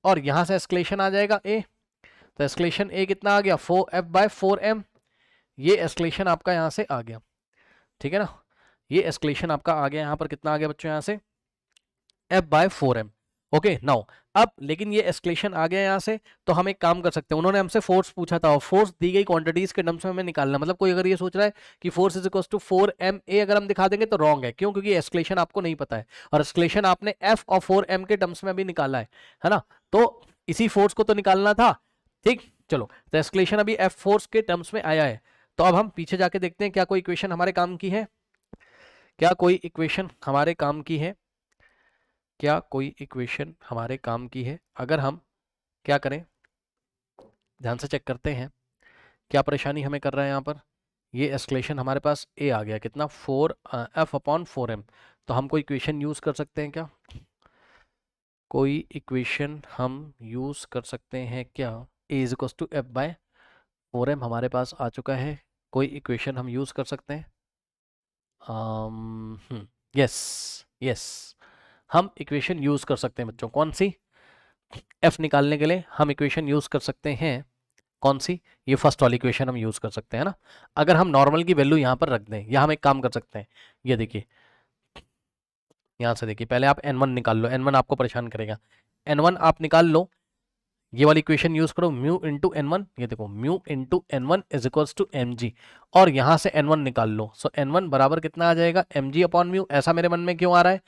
और यहां से एस्केलेशन आ जाएगा a, तो एस्केलेशन a कितना आ गया 4f बाय 4m, ये एस्केलेशन आपका यहां से आ गया, ठीक है ना, ये एस्केलेशन आपका आ गया, यहां पर कितना आ गया बच्चों, यहां से f by 4m, okay now. अब लेकिन ये एस्केलेशन आ गया यहाँ से, तो हम एक काम कर सकते हैं, उन्होंने हमसे फोर्स पूछा था और फोर्स दी गई क्वांटिटीज के टर्म्स में हमें निकालना, मतलब कोई अगर ये सोच रहा है कि force is equal to 4ma अगर हम दिखा देंगे तो रॉन्ग है, क्यों, क्योंकि एस्केलेशन आपको नहीं पता है और एस्केलेशन आपने f और 4m के टर्म्स में अभी निकाला है ना, तो इसी फोर्स को तो निकालना था, ठीक। चलो, तो एस्केलेशन अभी f फोर्स के टर्म्स में आया है, तो अब हम पीछे जाके देखते हैं क्या कोई इक्वेशन हमारे काम की है, क्या कोई इक्वेशन हमारे काम की है, क्या कोई इक्वेशन हमारे काम की है। अगर हम क्या करें, ध्यान से चेक करते हैं क्या परेशानी हमें कर रहा है यहाँ पर, ये एस्केलेशन हमारे पास a आ गया कितना 4f अपॉन 4m, तो हम कोई इक्वेशन यूज कर सकते हैं क्या, कोई इक्वेशन हम यूज कर सकते हैं क्या, a is equal to f by 4m हमारे पास आ चुका है, कोई इक्वेशन हम यूज कर सकते हैं, यस यस, हम इक्वेशन यूज कर सकते हैं बच्चों, कौन सी, f निकालने के लिए हम इक्वेशन यूज कर सकते हैं, कौन सी, ये फर्स्ट वाली इक्वेशन हम यूज कर सकते हैं ना। अगर हम नॉर्मल की वैल्यू यहाँ पर रख दें, या हम एक काम कर सकते हैं, ये देखिए यहाँ से देखिए, पहले आप n1 निकाल लो, n1 आपको परेशान करेगा, n1 आप निकाल लो, ये वाली इक्वेशन यूज करो, म्यू इंटू n1, ये देखो mu into n1 is equals to mg, और यहाँ से n1 निकाल लो, सो n1 बराबर कितना आ जाएगा, mg अपॉन म्यू। ऐसा मेरे मन में क्यों आ रहा है,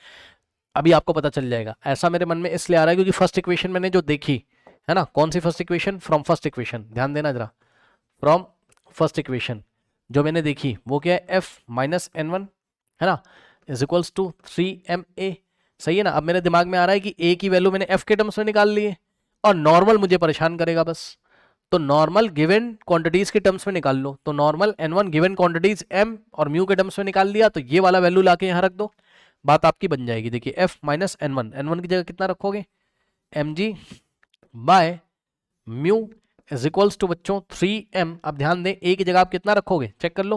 अभी आपको पता चल जाएगा, ऐसा मेरे मन में इसलिए आ रहा है क्योंकि फर्स्ट इक्वेशन मैंने जो देखी है ना, कौन सी first equation, from first equation, ध्यान देना जरा, फ्रॉम फर्स्ट इक्वेशन जो मैंने देखी वो क्या है, f माइनस n1 है ना, इज इक्वल्स टू 3ma, सही है ना। अब मेरे दिमाग में आ रहा है कि a की वैल्यू मैंने f के टर्म्स में निकाल ली है, और नॉर्मल मुझे परेशान करेगा बस, तो नॉर्मल गिवन क्वांटिटीज के टर्म्स में निकाल लो, तो normal n1 given quantities m और म्यू के टर्म्स में निकाल लिया, तो ये वाला वैल्यू लाके यहाँ रख दो, बात आपकी बन जाएगी। देखिए f माइनस n1 की जगह कितना रखोगे, mg by mu is equals to बच्चों 3m, अब ध्यान दें a की जगह आप कितना रखोगे, चेक कर लो,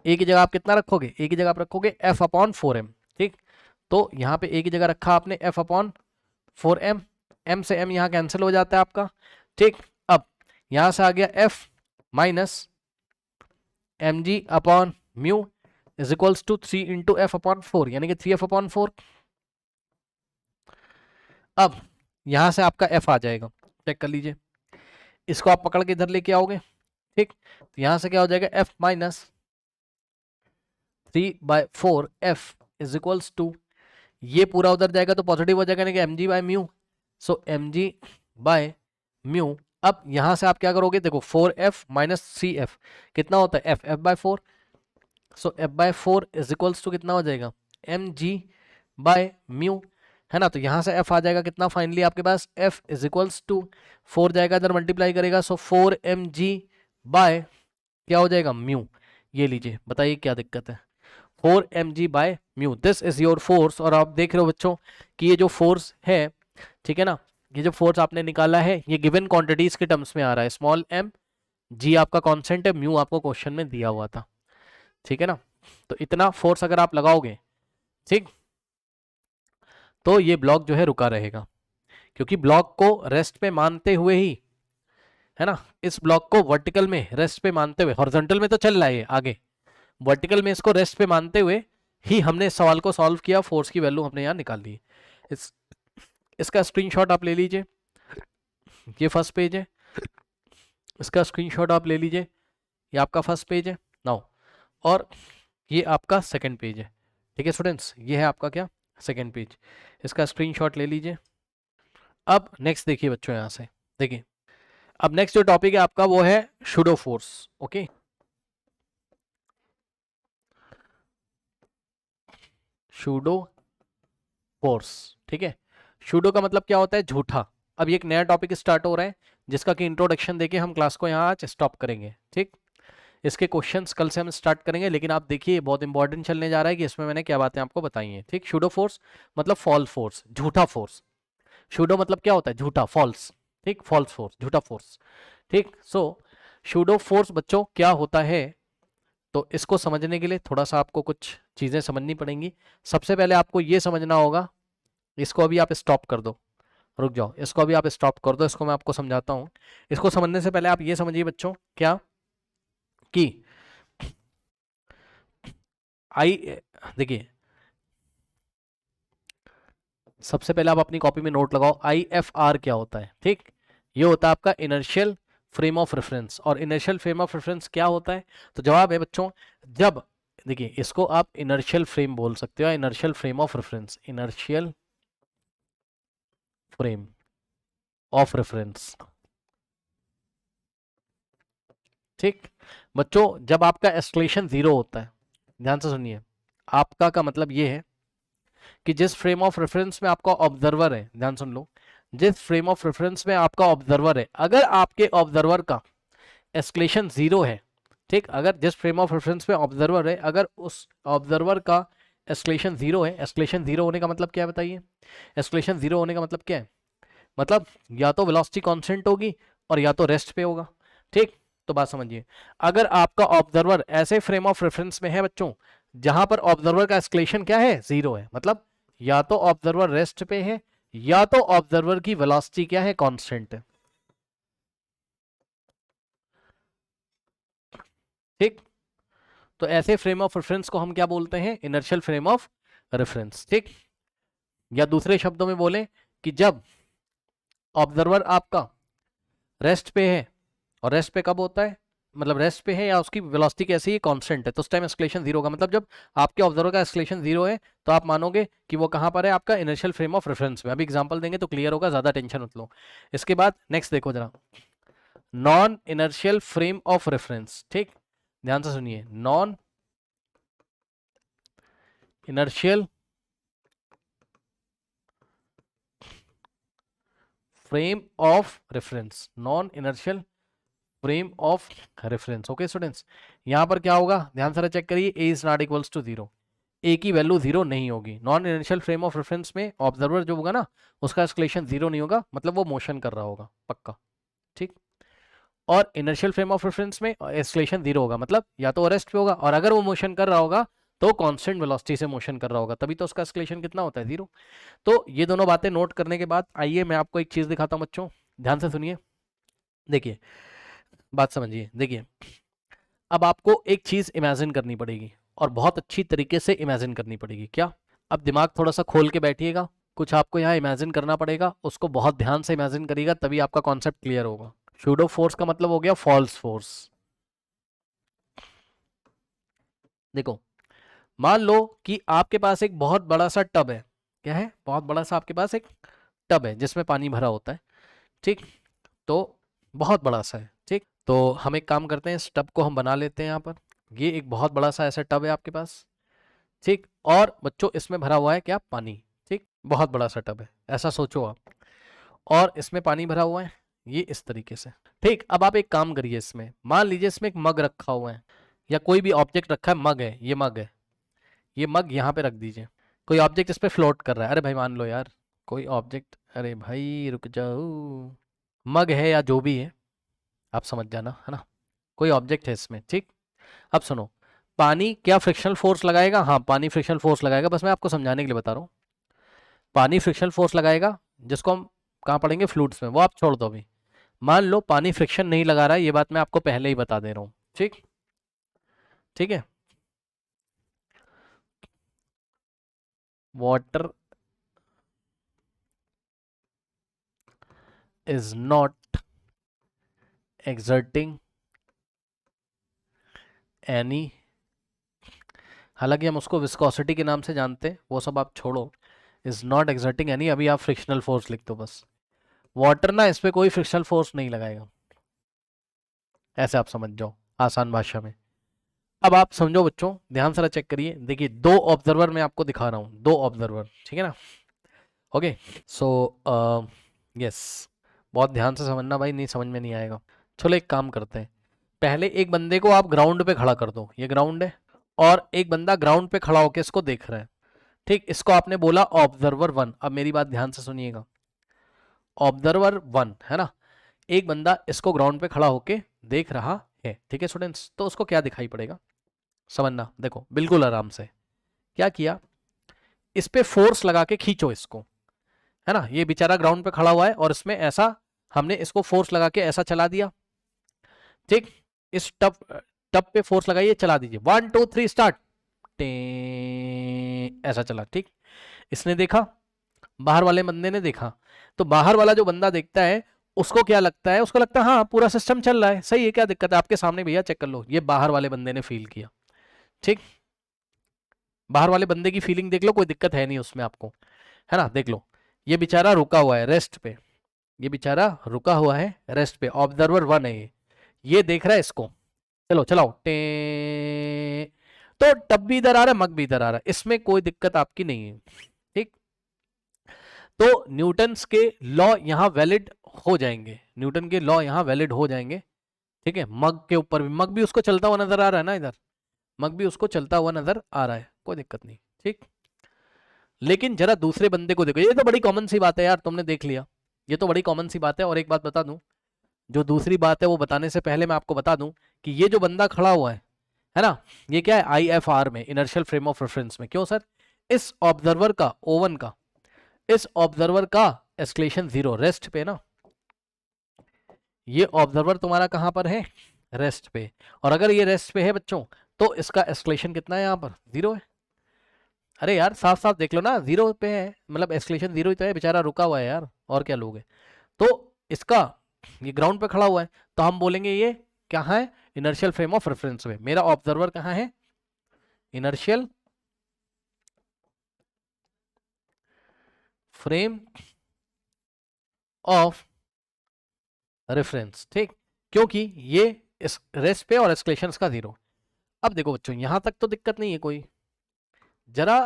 a की जगह आप कितना रखोगे, a की जगह आप रखोगे f अपॉन 4m, ठीक। तो यहाँ पे a की जगह रखा आपने f अपॉन 4m, m से m यहाँ कैंसिल हो जाता है आपका, ठीक। अब यहाँ से आ गया f minus mg upon mu is equals to 3 into F upon 4, यानी कि 3f अपॉन 4। अब यहां से आपका f आ जाएगा, चेक कर लीजिए, इसको आप पकड़ के इधर लेके आओगे, ठीक। तो यहां से क्या हो जाएगा, f minus 3/4f is equals to, ये पूरा उधर जाएगा तो पॉजिटिव हो जाएगा, यानी कि mg by mu, so mg by mu. अब यहां से आप क्या करोगे, देखो 4f माइनस 3f कितना होता है, f by 4, so f by 4 is equals to कितना हो जाएगा, mg बाय म्यू, है ना। तो यहां से f आ जाएगा कितना, फाइनली आपके पास f इज इक्वल्स टू 4 जाएगा इधर मल्टीप्लाई करेगा, सो 4mg बाय क्या हो जाएगा, म्यू। ये लीजिए, बताइए क्या दिक्कत है, 4mg by mu, this is your force. और आप देख रहे हो बच्चों कि ये जो फोर्स है, ठीक है ना, ये जो फोर्स आपने निकाला है ये गिवन क्वांटिटीज के टर्म्स में आ रहा है, स्मॉल m, g आपका कांस्टेंट है, म्यू आपको क्वेश्चन में दिया हुआ था, ठीक है ना। तो इतना फोर्स अगर आप लगाओगे, ठीक, तो ये ब्लॉक जो है रुका रहेगा, क्योंकि ब्लॉक को रेस्ट पे मानते हुए ही, है ना, इस ब्लॉक को वर्टिकल में रेस्ट पे मानते हुए, हॉरिजॉन्टल में तो चल रहा है आगे, वर्टिकल में इसको रेस्ट पे मानते हुए ही हमने इस सवाल को सॉल्व किया, फोर्स की वैल्यू हमने यहाँ निकाल ली। इसका स्क्रीनशॉट आप ले लीजिए, ये फर्स्ट पेज है, इसका स्क्रीनशॉट आप ले लीजिए, ये आपका फर्स्ट पेज है नाउ, और ये आपका सेकंड पेज है। ठीक है स्टूडेंट्स, ये है आपका क्या, सेकंड पेज, इसका स्क्रीनशॉट ले लीजिए। अब नेक्स्ट देखिए बच्चों, यहाँ से देखिए, अब नेक्स्ट जो टॉपिक है आपका वो है pseudo force. Okay, pseudo force, ठीक है। शूडो का मतलब क्या होता है, झूठा। अब ये एक नया टॉपिक स्टार्ट हो रहा है जिसका कि इंट्रोडक्शन देके हम क्लास को यहाँ आज स्टॉप करेंगे। ठीक, इसके क्वेश्चंस कल से हम स्टार्ट करेंगे, लेकिन आप देखिए बहुत इंपॉर्टेंट चलने जा रहा है कि इसमें मैंने क्या बातें आपको बताई हैं। ठीक, शूडो फोर्स मतलब फॉल्स फोर्स, झूठा फोर्स। शूडो मतलब क्या होता है, झूठा, फॉल्स। ठीक, फॉल्स फोर्स, झूठा फोर्स। ठीक, सो शूडो फोर्स बच्चों क्या होता है, तो इसको समझने के लिए थोड़ा सा आपको कुछ चीजें समझनी पड़ेंगी। सबसे पहले आपको ये समझना होगा, इसको अभी आप स्टॉप कर दो, रुक जाओ, इसको अभी आप स्टॉप कर दो, इसको मैं आपको समझाता हूँ। इसको समझने से पहले आप ये समझिए बच्चों क्या, कि आई, देखिए सबसे पहले आप अपनी कॉपी में नोट लगाओ, IFR क्या होता है। ठीक, ये होता है आपका इनर्शियल फ्रेम ऑफ रेफरेंस। और इनर्शियल फ्रेम ऑफ रेफरेंस क्या होता है, तो जवाब है बच्चों, जब, देखिए इसको आप इनर्शियल फ्रेम बोल सकते हो, inertial frame of reference, inertial frame of reference. ठीक बच्चों, जब आपका एस्केलेशन जीरो होता है, ध्यान से सुनिए, आपका का मतलब ये है कि जिस फ्रेम ऑफ रेफरेंस में आपका ऑब्जर्वर है, ध्यान सुन लो, जिस फ्रेम ऑफ रेफरेंस में आपका ऑब्जर्वर है, अगर आपके ऑब्जर्वर का एस्केलेशन जीरो है, ठीक, अगर जिस फ्रेम ऑफ रेफरेंस में ऑब्जर्वर है, अगर उस ऑब्जर्वर का एस्केलेशन जीरो है, एस्केलेशन जीरो होने का मतलब क्या है बताइए, एस्केलेशन जीरो होने का मतलब क्या है, मतलब या तो वेलोसिटी कांस्टेंट होगी और या तो रेस्ट पे होगा। ठीक, तो बात समझिए, अगर आपका ऑब्जर्वर ऐसे फ्रेम ऑफ रेफरेंस में है बच्चों जहां पर ऑब्जर्वर का एस्केलेशन क्या है, जीरो है, मतलब या तो ऑब्जर्वर रेस्ट पे है या तो ऑब्जर्वर की वेलोसिटी क्या है, कांस्टेंट है। ठीक, तो ऐसे फ्रेम ऑफ रेफरेंस को हम क्या बोलते हैं, इनर्शियल फ्रेम ऑफ रेफरेंस। ठीक, या दूसरे शब्दों में बोलें कि जब ऑब्जर्वर आपका रेस्ट पे है, और रेस्ट पे कब होता है, मतलब रेस्ट पे है या उसकी वेलोसिटी कैसी है, कांस्टेंट है, तो उस टाइम एस्केलेशन जीरो होगा। मतलब जब आपके ऑब्जर्वर का एस्केलेशन जीरो है तो आप मानोगे कि वो कहां पर है, आपका इनिशियल फ्रेम ऑफ रेफरेंस में। अभी एग्जांपल देंगे तो क्लियर होगा, ज्यादा टेंशन मत लो। इसके बाद नेक्स्ट देखो जरा, non inertial frame of reference. ठीक, ध्यान से सुनिए, non inertial frame of reference, non inertial frame of reference. Okay students, यहां पर क्या होगा, ध्यान से चेक करिए, A is not equals to zero, A की वैल्यू जीरो नहीं होगी। Non initial frame of reference में ऑब्जर्वर जो होगा ना, उसका एस्केलेशन जीरो नहीं होगा, मतलब वो मोशन कर रहा होगा पक्का। ठीक, और इनर्शियल फ्रेम ऑफ रेफरेंस में एस्केलेशन जीरो होगा, मतलब या तो रेस्ट पे होगा, और अगर वो मोशन कर रहा होगा तो कांस्टेंट वेलोसिटी से मोशन कर रहा होगा, तभी तो उसका एस्केलेशन कितना होता है, जीरो। तो ये दोनों बातें नोट करने के बाद आइए मैं आपको एक चीज दिखाता हूं बच्चों, ध्यान से सुनिए, देखिए बात समझिए। देखिए अब आपको एक चीज इमेजिन करनी पड़ेगी, और बहुत अच्छी तरीके से इमेजिन करनी पड़ेगी। क्या, अब दिमाग थोड़ा सा खोल के बैठिएगा, कुछ आपको यहाँ इमेजिन करना पड़ेगा, उसको बहुत ध्यान से इमेजिन करिएगा, तभी आपका कॉन्सेप्ट क्लियर होगा। शूडो फोर्स का मतलब हो गया फॉल्स फोर्स। देखो, मान लो कि आपके पास एक बहुत बड़ा सा टब है, क्या है, बहुत बड़ा सा आपके पास एक टब है जिसमें पानी भरा होता है। ठीक, तो बहुत बड़ा सा है। ठीक, तो हम एक काम करते हैं, इस टब को हम बना लेते हैं यहाँ पर, ये एक बहुत बड़ा सा ऐसा टब है आपके पास। ठीक, और बच्चों इसमें भरा हुआ है क्या, पानी। ठीक, बहुत बड़ा सा टब है ऐसा सोचो आप, और इसमें पानी भरा हुआ है ये इस तरीके से। ठीक, अब आप एक काम करिए, इसमें मान लीजिए इसमें एक मग रखा हुआ है, या कोई भी ऑब्जेक्ट रखा है, मग है, ये मग है, ये मग यहाँ पे रख दीजिए, कोई ऑब्जेक्ट इस पे फ्लोट कर रहा है, अरे भाई मान लो यार, कोई ऑब्जेक्ट, अरे भाई रुक जाओ, मग है या जो भी है, आप समझ जाना, है ना, कोई ऑब्जेक्ट है इसमें। ठीक, अब सुनो, पानी क्या फ्रिक्शनल फोर्स लगाएगा, हाँ पानी फ्रिक्शनल फोर्स लगाएगा, बस मैं आपको समझाने के लिए बता रहा हूँ, पानी फ्रिक्शनल फोर्स लगाएगा, जिसको हम कहाँ पढ़ेंगे, फ्लूइड्स में, वो आप छोड़ दो अभी। मान लो पानी फ्रिक्शन नहीं लगा रहा है, ये बात मैं आपको पहले ही बता दे रहा हूँ। ठीक, ठीक है, water is not exerting any, हालांकि हम उसको विस्कोसिटी के नाम से जानते हैं, वो सब आप छोड़ो, इज नॉट एक्सर्टिंग एनी, अभी आप फ्रिक्शनल फोर्स लिख दो बस। वाटर ना इस पे कोई फ्रिक्शनल फोर्स नहीं लगाएगा, ऐसे आप समझ जाओ आसान भाषा में। अब आप समझो बच्चों, ध्यान से चेक करिए, देखिए 2 ऑब्जर्वर मैं आपको दिखा रहा हूँ, 2 ऑब्जर्वर, ठीक है ना। ओके, सो यस, बहुत ध्यान से समझना भाई, नहीं समझ में नहीं आएगा। चलो एक काम करते हैं, पहले एक बंदे को आप ग्राउंड पे खड़ा कर दो, ये ग्राउंड है, और एक बंदा ग्राउंड पे खड़ा होकर इसको देख रहा है, ठीक, इसको आपने बोला ऑब्जर्वर 1। अब मेरी बात ध्यान से सुनिएगा, ऑब्जर्वर 1 है ना, एक बंदा इसको ग्राउंड पे खड़ा होके देख रहा है, ठीक है स्टूडेंट्स, तो उसको क्या दिखाई पड़ेगा समझना, देखो बिल्कुल आराम से। क्या किया, इस पे फोर्स लगा के खींचो इसको, है ना, ये बेचारा ग्राउंड पे खड़ा हुआ है और इसमें ऐसा हमने इसको फोर्स लगा के ऐसा चला दिया, ठीक, इस टब टब पे फोर्स लगाइए, चला दीजिए, 1 2 3 स्टार्ट, ऐसा चला, ठीक। इसने देखा, बाहर वाले बंदे ने देखा, तो बाहर वाला जो बंदा देखता है उसको क्या लगता है, उसको लगता है हाँ पूरा सिस्टम चल रहा है, सही है, क्या दिक्कत है, आपके सामने भैया चेक कर लो, ये बाहर वाले बंदे ने फील किया, ठीक, बाहर वाले बंदे की फीलिंग देख लो, कोई दिक्कत है नहीं उसमें आपको, है ना। देख लो, ये बेचारा रुका हुआ है रेस्ट पे, ये बेचारा रुका हुआ है रेस्ट पे, ऑब्जर्वर 1 है ये देख रहा है इसको, चलो चलाओ, तो टब भी इधर आ रहा है, मग भी इधर आ रहा है, इसमें कोई दिक्कत आपकी नहीं है, ठीक। तो न्यूटन्स के लॉ यहां वैलिड हो जाएंगे, न्यूटन के लॉ यहां वैलिड हो जाएंगे, ठीक है। मग के ऊपर भी, मग भी उसको चलता हुआ नजर आ रहा है ना, इधर मग भी उसको चलता हुआ नजर आ रहा है, कोई दिक्कत नहीं, ठीक। लेकिन जरा दूसरे बंदे को देखो, ये तो बड़ी कॉमन सी बात है यार, तुमने देख लिया, ये तो बड़ी कॉमन सी बात है। और एक बात बता दूं, जो दूसरी बात है वो बताने से पहले मैं आपको बता दूं कि ये जो बंदा खड़ा हुआ है ना, ये क्या है, IFR में, इनर्शियल फ्रेम ऑफ रेफरेंस में। क्यों सर, इस ऑब्जर्वर का O1 का, इस ऑब्जर्वर का एस्केलेशन 0 रेस्ट पे ना, ये ऑब्जर्वर तुम्हारा कहां पर है, रेस्ट पे, और अगर ये रेस्ट पे है बच्चों तो इसका एस्केलेशन कितना है, यहां पर 0 है। अरे यार साफ साफ देख लो ना, 0 पे है, मतलब एस्केलेशन 0 ही तो है, बेचारा रुका हुआ है यार, और क्या लोग है। तो इसका, ये ग्राउंड पे खड़ा हुआ है, तो हम बोलेंगे ये क्या है, इनर्शियल फ्रेम ऑफ रेफरेंस में। मेरा ऑब्जर्वर कहां है, इनर्शियल फ्रेम ऑफ रेफरेंस, ठीक, क्योंकि ये इस रेस्ट पे और एस्केलेशन का 0। अब देखो बच्चों, यहां तक तो दिक्कत नहीं है कोई, जरा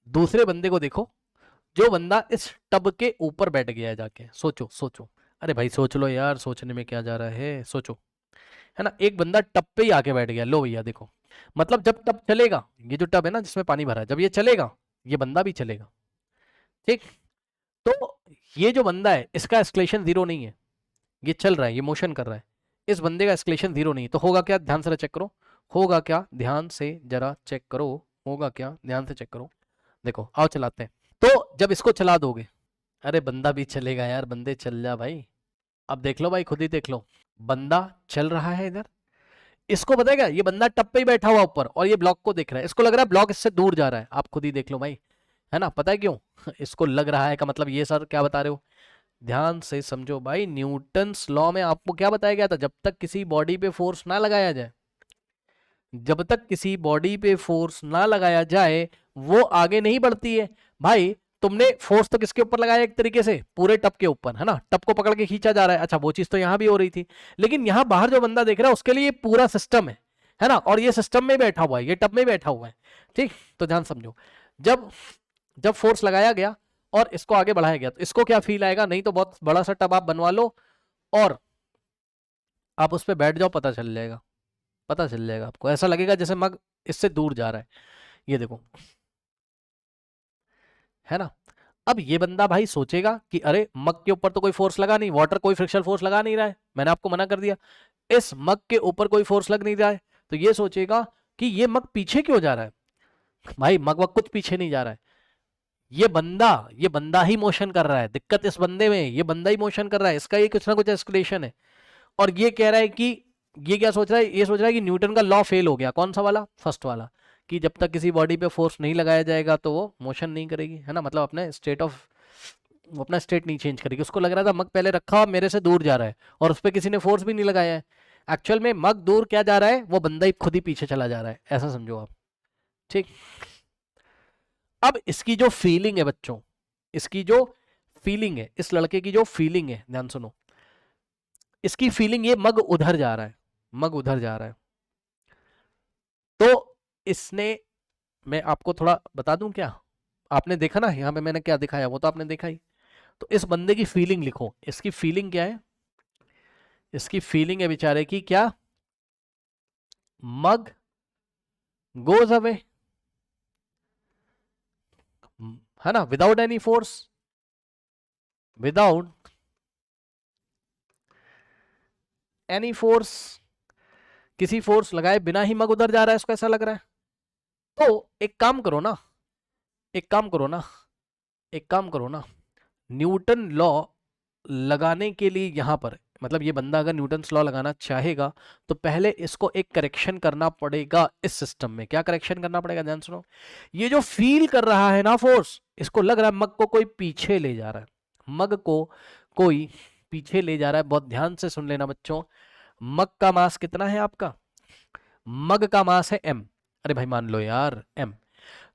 दूसरे बंदे को देखो, जो बंदा इस टब के ऊपर बैठ गया है जाके, सोचो सोचो, अरे भाई सोच लो यार, सोचने में क्या जा रहा है, सोचो, है ना। एक बंदा टब पे ही आके बैठ गया, लो भैया देखो, मतलब जब टब चलेगा, ये जो टब है ना जिसमें पानी भरा है, जब ये चलेगा ये बंदा भी चलेगा, ठीक। तो ये जो बंदा है इसका एस्केलेशन 0 नहीं है, ये चल रहा है, ये मोशन कर रहा है, इस बंदे का एस्केलेशन 0 नहीं है, तो होगा क्या, ध्यान से चेक करो, होगा क्या, ध्यान से जरा चेक करो, होगा क्या, ध्यान से चेक करो, देखो आओ चलाते हैं। तो जब इसको चला दोगे, अरे बंदा भी चलेगा यार, बंदे चल जा भाई, अब देख लो भाई, खुद ही देख लो, बंदा चल रहा है इधर, इसको बताएगा, ये बंदा टप पे ही बैठा हुआ ऊपर और ये ब्लॉक को देख रहा है, इसको लग रहा है ब्लॉक इससे दूर जा रहा है, आप खुद ही देख लो भाई, है ना। पता है क्यों इसको लग रहा है का मतलब, ये सर क्या बता रहे हो, ध्यान से समझो भाई, न्यूटन्स लॉ में आपको क्या बताया गया था, जब तक किसी बॉडी पे फोर्स ना लगाया जाए, जब तक किसी बॉडी पे फोर्स ना लगाया जाए वो आगे नहीं बढ़ती है। भाई तुमने फोर्स तो किसके ऊपर लगाया, एक तरीके से पूरे टब के ऊपर, है ना, टब को पकड़ के खींचा जा रहा है, अच्छा वो चीज तो यहां भी हो रही थी, लेकिन यहां बाहर जो बंदा देख रहा है उसके लिए पूरा सिस्टम है ना, और ये सिस्टम में बैठा हुआ है, ये टब में बैठा हुआ है, ठीक। तो ध्यान समझो, जब जब फोर्स लगाया गया और इसको आगे बढ़ाया गया, तो इसको क्या फील आएगा, नहीं तो बहुत बड़ा सा टब आप बनवा लो और आप उस पर बैठ जाओ, पता चल जाएगा, पता चल जाएगा आपको, ऐसा लगेगा जैसे मग इससे दूर जा रहा है, ये देखो, है ना। अब ये बंदा भाई सोचेगा कि अरे मग के ऊपर तो कोई फोर्स लगा नहीं, वाटर कोई फ्रिक्शन फोर्स लगा नहीं रहा है, मैंने आपको मना कर दिया, इस मग के ऊपर कोई फोर्स लग नहीं रहा है, तो ये सोचेगा कि ये मग पीछे क्यों जा रहा है, भाई मग वग कुछ पीछे नहीं जा रहा है, ये बंदा ही मोशन कर रहा है, दिक्कत इस बंदे में, ये बंदा ही मोशन कर रहा है, इसका ये कुछ ना कुछ एस्केलेशन है, और ये कह रहा है कि, ये क्या सोच रहा है, ये सोच रहा है कि न्यूटन का लॉ फेल हो गया, कौन सा वाला, फर्स्ट वाला, कि जब तक किसी बॉडी पे फोर्स नहीं लगाया जाएगा तो वो मोशन नहीं करेगी, है ना, मतलब अपने स्टेट ऑफ वो अपना स्टेट नहीं चेंज करेगी। उसको लग रहा था मग पहले रखा मेरे से दूर जा रहा है और उस पर किसी ने फोर्स भी नहीं लगाया है। एक्चुअल में मग दूर क्या जा रहा है, वो बंदा ही खुद ही पीछे चला जा रहा है, ऐसा समझो आप। ठीक, अब इसकी जो फीलिंग है बच्चों, इसकी जो फीलिंग है, इस लड़के की जो फीलिंग है, ध्यान सुनो, इसकी फीलिंग ये मग उधर जा रहा है, मग उधर जा रहा है। तो इसने, मैं आपको थोड़ा बता दूं क्या, आपने देखा ना यहां पे मैंने क्या दिखाया, वो तो आपने देखा ही। तो इस बंदे की फीलिंग लिखो, इसकी फीलिंग क्या है, इसकी फीलिंग है बेचारे की क्या, मग गोज अवे, है ना, without any force, without any force, किसी फोर्स लगाए बिना ही मग उधर जा रहा है, इसको ऐसा लग रहा है। तो एक काम करो ना, एक काम करो ना, एक काम करो ना, न्यूटन लॉ लगाने के लिए यहां पर, मतलब ये बंदा अगर न्यूटन्स लॉ लगाना चाहेगा तो पहले इसको एक करेक्शन करना पड़ेगा इस सिस्टम में। क्या करेक्शन करना पड़ेगा, ध्यान सुनो, ये जो फील कर रहा है ना फोर्स, इसको लग रहा है मग को कोई पीछे ले जा रहा है, मग को कोई पीछे ले जा रहा है। बहुत ध्यान से सुन लेना बच्चों, मग का मास कितना है आपका, मग का मास है m, अरे भाई मान लो यार m,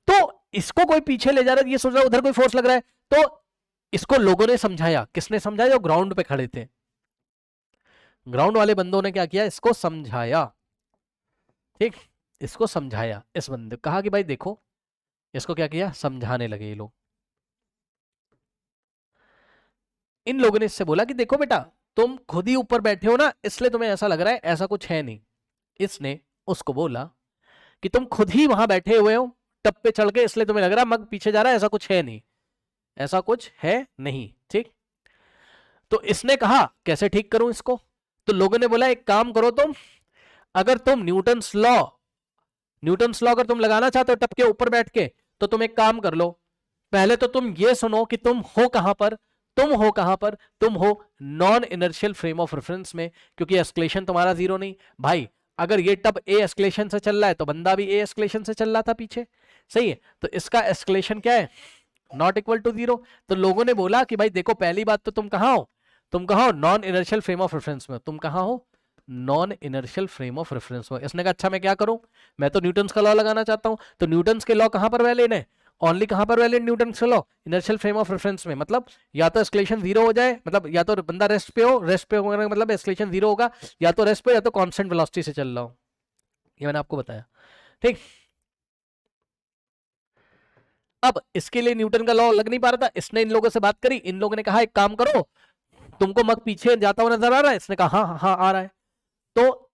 तो इसको कोई पीछे ले जा रहा है, ये सोच रहा है उधर कोई फोर्स लग रहा है। तो इसको लोगों ने समझाया, किसने समझाया, जो ग्राउंड पे खड़े थे, ग्राउंड वाले बंदों ने क्या किया, इसको समझाया। ठीक, इसको समझाया, इस बंदे कहा कि भाई देखो, इसको क्या किया, समझाने लगे ये लोग। इन लोगों ने इससे बोला कि देखो बेटा, तुम खुद ही ऊपर बैठे हो ना, इसलिए तुम्हें ऐसा लग रहा है, ऐसा कुछ है नहीं। इसने उसको बोला कि तुम खुद ही वहां बैठे हुए हो टप पे चढ़ के, इसलिए तुम्हें लग रहा है मग पीछे जा रहा है, ऐसा कुछ है नहीं, ऐसा कुछ है नहीं। ठीक, तो इसने कहा कैसे ठीक करूं इसको, तो लोगों ने बोला एक काम करो तुम, अगर तुम न्यूटन्स लॉ, न्यूटन्स लॉ अगर तुम लगाना चाहते हो टप के ऊपर बैठ के, तो तुम एक काम कर लो, पहले तो तुम ये सुनो कि तुम हो कहां पर, तुम हो कहां पर, तुम हो non inertial frame of reference में, क्योंकि एस्केलेशन तुम्हारा जीरो नहीं भाई। अगर ये टब ए एस्केलेशन से चल रहा है तो बंदा भी ए एस्केलेशन से चल रहा था पीछे, सही है, तो इसका एस्केलेशन क्या है, नॉट इक्वल टू जीरो। तो लोगों ने बोला कि भाई देखो पहली बात तो तुम कहां हो, तुम कहां हो, non inertial frame of reference में, तुम कहां हो, non inertial frame of reference में। इसने कहा अच्छा मैं क्या करूं, मैं तो न्यूटन्स का लॉ लगाना चाहता हूं, तो न्यूटन्स के लॉ कहां पर वैलिड है, ओनली कहां पर वैलिड, न्यूटन्स का law inertial frame of reference में। मतलब या तो एस्केलेशन जीरो हो जाए, मतलब या तो बंदा रेस्ट पे हो, रेस्ट पे होने का मतलब एस्केलेशन जीरो होगा, या तो रेस्ट पे, या तो कांस्टेंट वेलोसिटी से चल रहा हो, ये मैंने आपको बताया। ठीक, अब इसके लिए न्यूटन का लॉ लग नहीं पा रहा था, इसने इन लोगों से बात करी, इन लोगों ने कहा एक काम करो, तुमको मग पीछे जाता हुआ नजर आ रहा है, इसने कहा हाँ हाँ हाँ आ रहा है। तो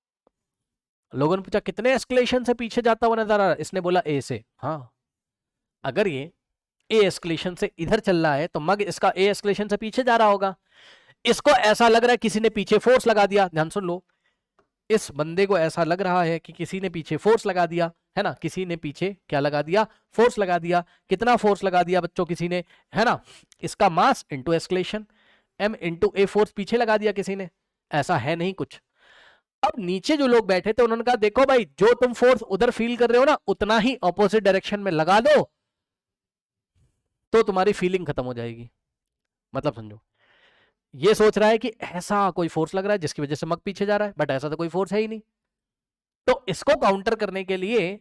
लोगों ने पूछा कितने एस्केलेशन से पीछे जाता हुआ नजर आ रहा है, इसने बोला ए से। हाँ, अगर ये ए एस्केलेशन से इधर चल रहा है तो मग इसका ए एस्केलेशन से पीछे जा रहा होगा। इसको ऐसा लग रहा है किसी ने पीछे फोर्स लगा दिया, ध्यान सुन लो, इस बंदे को ऐसा लग रहा है कि किसी ने पीछे फोर्स लगा दिया, है ना, किसी ने पीछे क्या लगा दिया, फोर्स लगा दिया। कितना फोर्स लगा दिया बच्चों किसी ने, है ना, इसका mass into escalation, m into a force पीछे लगा दिया किसी ने, ऐसा है नहीं कुछ। अब नीचे जो लोग बैठे थे उन्होंने कहा देखो भाई जो तुम फोर्स उधर फील कर रहे हो ना, उतना ही ऑपोजिट डायरेक्शन में लगा दो तो तुम्हारी फीलिंग खत्म हो जाएगी। मतलब समझो, ये सोच रहा है कि ऐसा कोई फोर्स लग रहा है जिसकी वजह से मग पीछे जा रहा है, बट ऐसा तो कोई फोर्स है ही नहीं। तो इसको काउंटर करने के लिए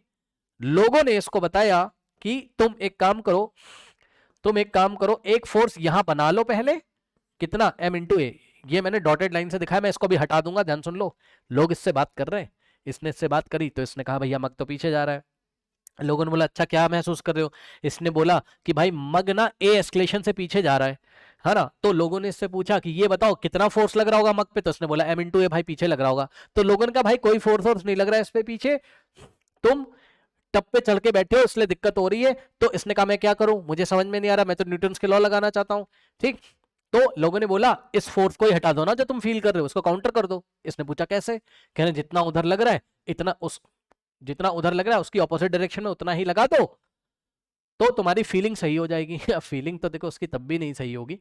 लोगों ने इसको बताया कि तुम एक काम करो, तुम एक काम करो, एक फोर्स यहां बना लो पहले, कितना, m इंटू ए, ये मैंने डॉटेड लाइन से दिखाया, मैं इसको भी हटा दूंगा, ध्यान सुन लो। लोग इससे बात कर रहे हैं, इसने इससे बात करी तो इसने कहा भैया मग तो पीछे जा रहा है। लोगों ने बोला अच्छा क्या महसूस कर रहे हो, इसने बोला कि भाई मग ना ए एस्केलेशन से पीछे जा रहा है ना। तो लोगों ने इससे पूछा कि ये बताओ कितना फोर्स लग रहा होगा मग पे, तो इसने बोला m इंटू ए, भाई पीछे लग रहा होगा। तो लोगों ने कहा भाई कोई फोर्स नहीं लग रहा है इस पे पीछे, तुम टप पे चढ़ के बैठे हो इसलिए दिक्कत हो रही है। तो इसने कहा मैं क्या करूं, मुझे समझ में नहीं आ रहा, मैं तो न्यूटन के लॉ लगाना चाहता हूं। ठीक, तो लोगों ने बोला इस फोर्स को ही हटा दो ना जो तुम फील कर रहे हो, उसको काउंटर कर दो। इसने पूछा कैसे, कह रहे जितना उधर लग रहा है इतना उस, जितना उधर लग रहा है उसकी ऑपोजिट डायरेक्शन में उतना ही लगा दो तो तुम्हारी फीलिंग सही हो जाएगी। फीलिंग तो देखो उसकी तब भी नहीं सही होगी,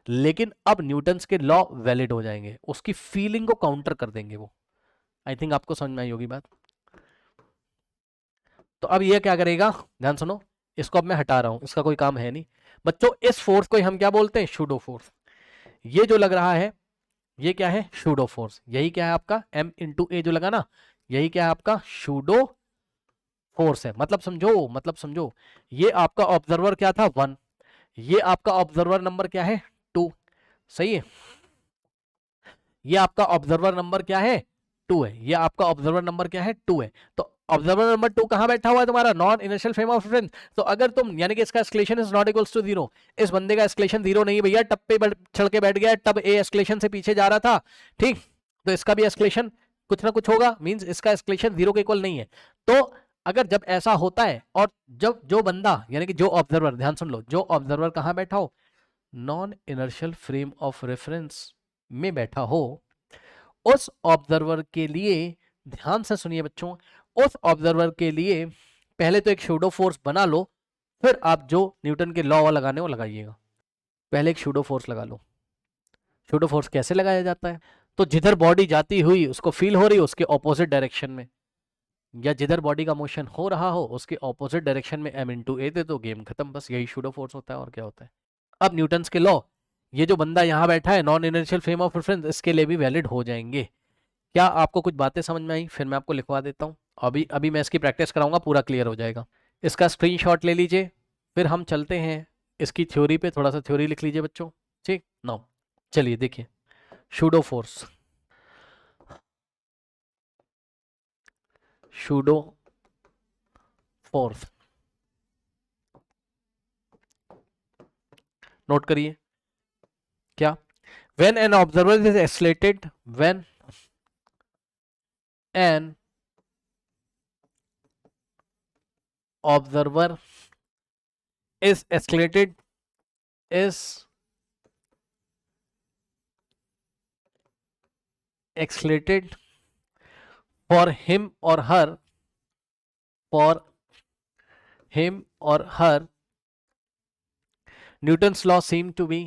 लेकिन अब न्यूटन्स के लॉ वैलिड हो जाएंगे, उसकी फीलिंग को काउंटर कर देंगे वो। आई थिंक आपको समझ में आई होगी बात। तो अब ये क्या करेगा, ध्यान सुनो, इसको अब मैं हटा रहा हूं, इसका कोई काम है नहीं बच्चों। इस फोर्स को हम क्या बोलते हैं? Pseudo force. ये जो लग रहा है ये क्या है? Pseudo force. यही क्या है आपका? m इंटू ए जो लगा ना, यही क्या है आपका? शूडो फोर्स है। मतलब समझो, ये आपका ऑब्जर्वर क्या था? 1। ये आपका ऑब्जर्वर नंबर क्या है? 2। सही है। ये आपका ऑब्जर्वर नंबर क्या है? 2 है। ये आपका ऑब्जर्वर नंबर क्या है? 2 है। तो ऑब्जर्वर नंबर 2 कहां बैठा हुआ है? तुम्हारा non initial frame of reference. तो अगर तुम, यानी कि इसका acceleration is not equals to 0, इस बंदे का एस्केलेशन 0 नहीं है भैया, टब पे चढ़ के बैठ गया, टब ए एस्केलेशन से पीछे जा रहा था, ठीक, तो इसका भी एस्केलेशन कुछ ना कुछ होगा, मींस इसका एस्केलेशन 0 के इक्वल नहीं है। तो अगर जब ऐसा होता है, और जब जो बंदा, यानी कि जो ऑब्जर्वर, ध्यान सुन लो, जो ऑब्जर्वर कहां बैठा हो? Non inertial frame of reference में बैठा हो, उस ऑब्जर्वर के लिए, ध्यान से सुनिए बच्चों, उस ऑब्जर्वर के लिए पहले तो एक शूडो फोर्स बना लो, फिर आप जो न्यूटन के लॉ लगाने वो लगाइएगा। पहले एक शूडो फोर्स लगा लो। शूडो फोर्स कैसे लगाया जाता है? तो जिधर बॉडी जाती हुई उसको फील हो रही है, उसके ऑपोजिट डायरेक्शन में, या जिधर बॉडी का मोशन हो रहा हो उसके ऑपोजिट डायरेक्शन में m इंटू ए दे दो, गेम खत्म। बस यही शूडो फोर्स होता है, और क्या होता है? अब न्यूटन्स के लॉ, ये जो बंदा यहां बैठा है non inertial frame of reference, इसके लिए भी वैलिड हो जाएंगे। क्या आपको कुछ बातें समझ में आई? फिर मैं आपको लिखवा देता हूँ। अभी अभी मैं इसकी प्रैक्टिस कराऊंगा, पूरा क्लियर हो जाएगा। इसका स्क्रीनशॉट ले लीजिए, फिर हम चलते हैं इसकी थ्योरी पे। थोड़ा सा थ्योरी लिख लीजिए बच्चों, ठीक नाउ। चलिए देखिए, pseudo force, pseudo force, note करिए क्या? When an observer is accelerated, when an observer is escalated, is accelerated for him or her, for him or her, Newton's law seem to be,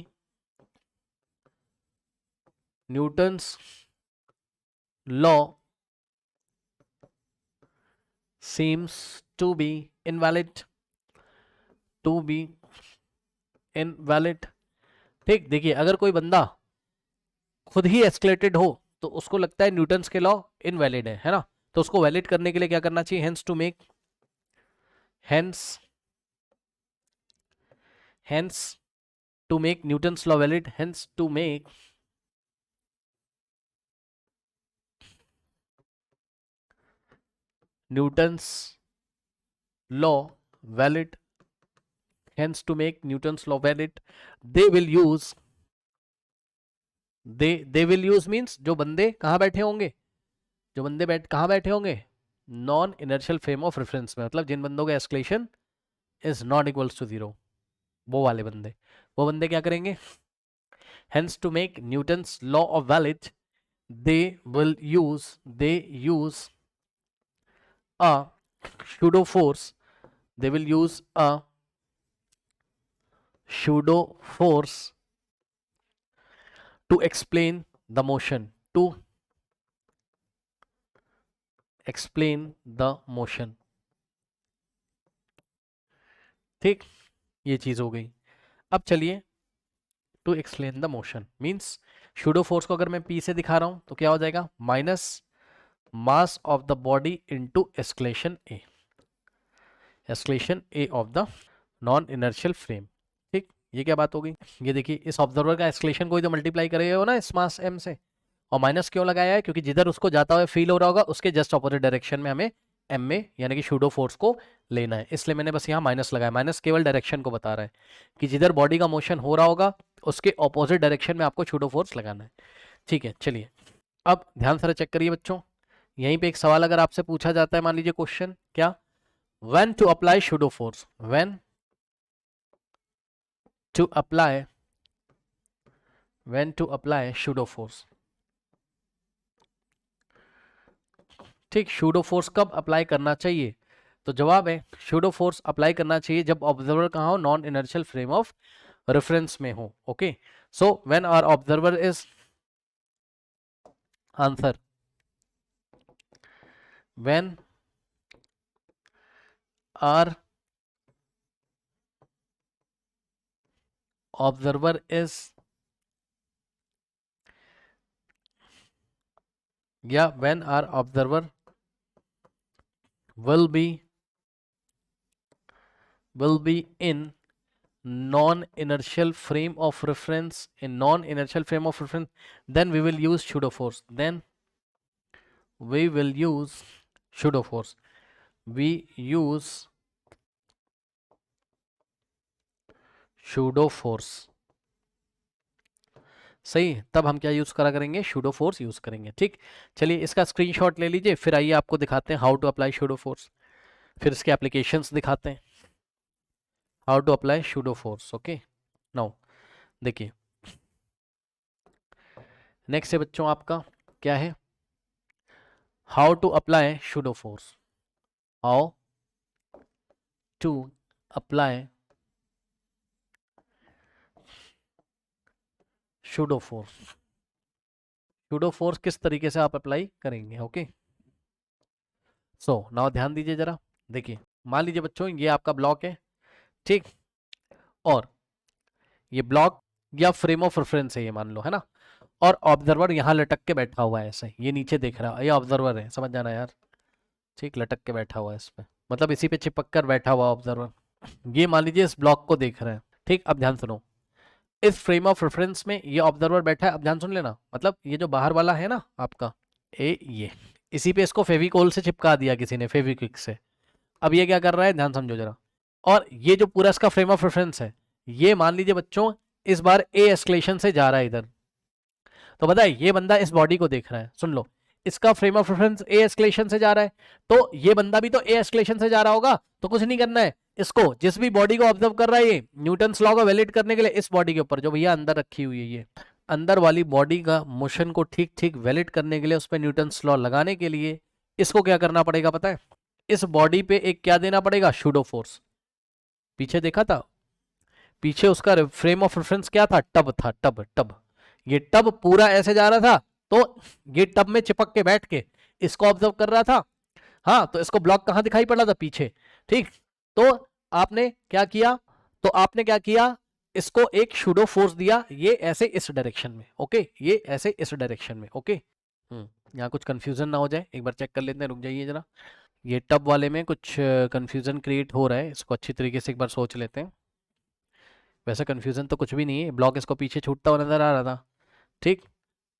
Newton's law seems to be invalid, to be invalid। ठीक, देखिए अगर कोई बंदा खुद ही escalated हो तो उसको लगता है न्यूटन्स के लॉ इनवैलिड है ना? तो उसको वैलिड करने के लिए क्या करना चाहिए? Hence to make, hence, hence to make Newton's law valid, hence to make Newton's law valid, hence to make Newton's law valid, they will use, they will use means जो बंदे कहाँ बैठे होंगे, जो बंदे कहाँ बैठे होंगे? Non inertial frame of reference में, मतलब जिन बंदों का acceleration is not equals to 0, वो वाले बंदे, वो बंदे क्या करेंगे? hence to make Newton's law of valid, they will use, they use a pseudo force, they will use a pseudo force to explain the motion, to explain the motion। ठीक, ये चीज हो गई। अब चलिए, to explain the motion means pseudo force को अगर मैं पी से दिखा रहा हूं तो क्या हो जाएगा? Minus mass of the body into escalation A, escalation A of the non inertial frame. ठीक, ये क्या बात हो गई? ये देखिए, इस ऑब्जर्वर का एस्केलेशन को ही तो मल्टीप्लाई करेगा हो ना इस मास एम से, और माइनस क्यों लगाया है? क्योंकि जिधर उसको जाता हुआ फील हो रहा होगा उसके जस्ट ऑपोजिट डायरेक्शन में हमें एम में, यानी कि शूडो फोर्स को लेना है, इसलिए मैंने बस यहाँ माइनस लगाया। माइनस केवल डायरेक्शन को बता रहा है कि जिधर बॉडी का मोशन हो रहा होगा उसके ऑपोजिट डायरेक्शन में आपको शूडो फोर्स लगाना है। ठीक है, चलिए अब ध्यान से चेक करिए बच्चों, यहीं पे एक सवाल अगर आपसे पूछा जाता है, मान लीजिए क्वेश्चन क्या, when to apply pseudo force, when to apply, when to apply pseudo force. ठीक, शूडो फोर्स कब अप्लाई करना चाहिए? तो जवाब है शूडो फोर्स अप्लाई करना चाहिए जब ऑब्जर्वर कहाँ हो? Non inertial frame of reference में हो। Okay, so when our observer is, answer, when are observer is, yeah, when our observer will be in non-inertial frame of reference, then we will use pseudo force. We use pseudo force। सही, तब हम क्या use करा करेंगे, pseudo force use करेंगे। ठीक, चलिए इसका स्क्रीनशॉट ले लीजिए, फिर आइए आपको दिखाते हैं how to apply pseudo force, फिर इसके एप्लीकेशंस दिखाते हैं, how to apply pseudo force. Okay, now देखिए नेक्स्ट है बच्चों आपका क्या है, how to apply pseudo force, how to apply pseudo force. Pseudo force किस तरीके से आप अप्लाई करेंगे। ओके, सो नाउ ध्यान दीजिए जरा, देखिए मान लीजिए बच्चों ये आपका ब्लॉक है, ठीक, और ये ब्लॉक या फ्रेम ऑफ रेफरेंस है ये मान लो, है ना, और ऑब्जर्वर यहाँ लटक के बैठा हुआ है ऐसे, ये नीचे देख रहा है, ये ऑब्जर्वर है, समझ जाना यार, ठीक, लटक के बैठा हुआ है इस पे, मतलब इसी पे चिपक कर बैठा हुआ ऑब्जर्वर, ये मान लीजिए इस ब्लॉक को देख रहे हैं। ठीक, अब ध्यान सुनो, इस फ्रेम ऑफ रेफरेंस में ये ऑब्जर्वर बैठा है, अब ध्यान सुन लेना, मतलब ये जो बाहर वाला है ना आपका ये इसी पे इसको फेविकोल से चिपका दिया किसी ने, फेविक्विक से। अब ये क्या कर रहा है, ध्यान समझो जरा, और ये जो पूरा इसका फ्रेम ऑफ रेफरेंस है, ये मान लीजिए बच्चों इस बार ए एस्केलेशन से जा रहा है इधर, तो बताइए ये बंदा इस बॉडी को देख रहा है, सुन लो, इसका frame of reference A escalation से जा रहा है, तो ये बंदा भी तो ए एस्केलेशन से जा रहा होगा, तो कुछ नहीं करना है, इसको जिस भी बॉडी को ऑब्जर्व कर रहा है ये न्यूटन्स लॉ को वैलिड करने के लिए इस बॉडी के ऊपर जो भैया अंदर रखी हुई है, ये अंदर वाली बॉडी का मोशन को ठीक ठीक वैलिड करने के लिए, उस पर न्यूटन्स लॉ लगाने के लिए इसको क्या करना पड़ेगा पता है, इस बॉडी पे एक क्या देना पड़ेगा, शूडो फोर्स। पीछे देखा था, पीछे उसका फ्रेम ऑफ रेफरेंस क्या था, टब था, टब, ये टब पूरा ऐसे जा रहा था, तो ये टब में चिपक के बैठ के इसको ऑब्जर्व कर रहा था, हाँ, तो इसको ब्लॉक कहां दिखाई पड़ रहा था, पीछे। ठीक, तो आपने क्या किया, इसको एक शूडो फोर्स दिया, ये ऐसे इस डायरेक्शन में, ओके, ये ऐसे इस डायरेक्शन में, ओके। यहाँ कुछ कंफ्यूजन ना हो जाए, एक बार चेक कर लेते हैं, रुक जाइए जरा, ये टब वाले में कुछ कंफ्यूजन क्रिएट हो रहा है, इसको अच्छी तरीके से एक बार सोच लेते हैं। वैसे कंफ्यूजन तो कुछ भी नहीं है, ब्लॉक इसको पीछे छूटता हुआ नजर आ रहा था, ठीक,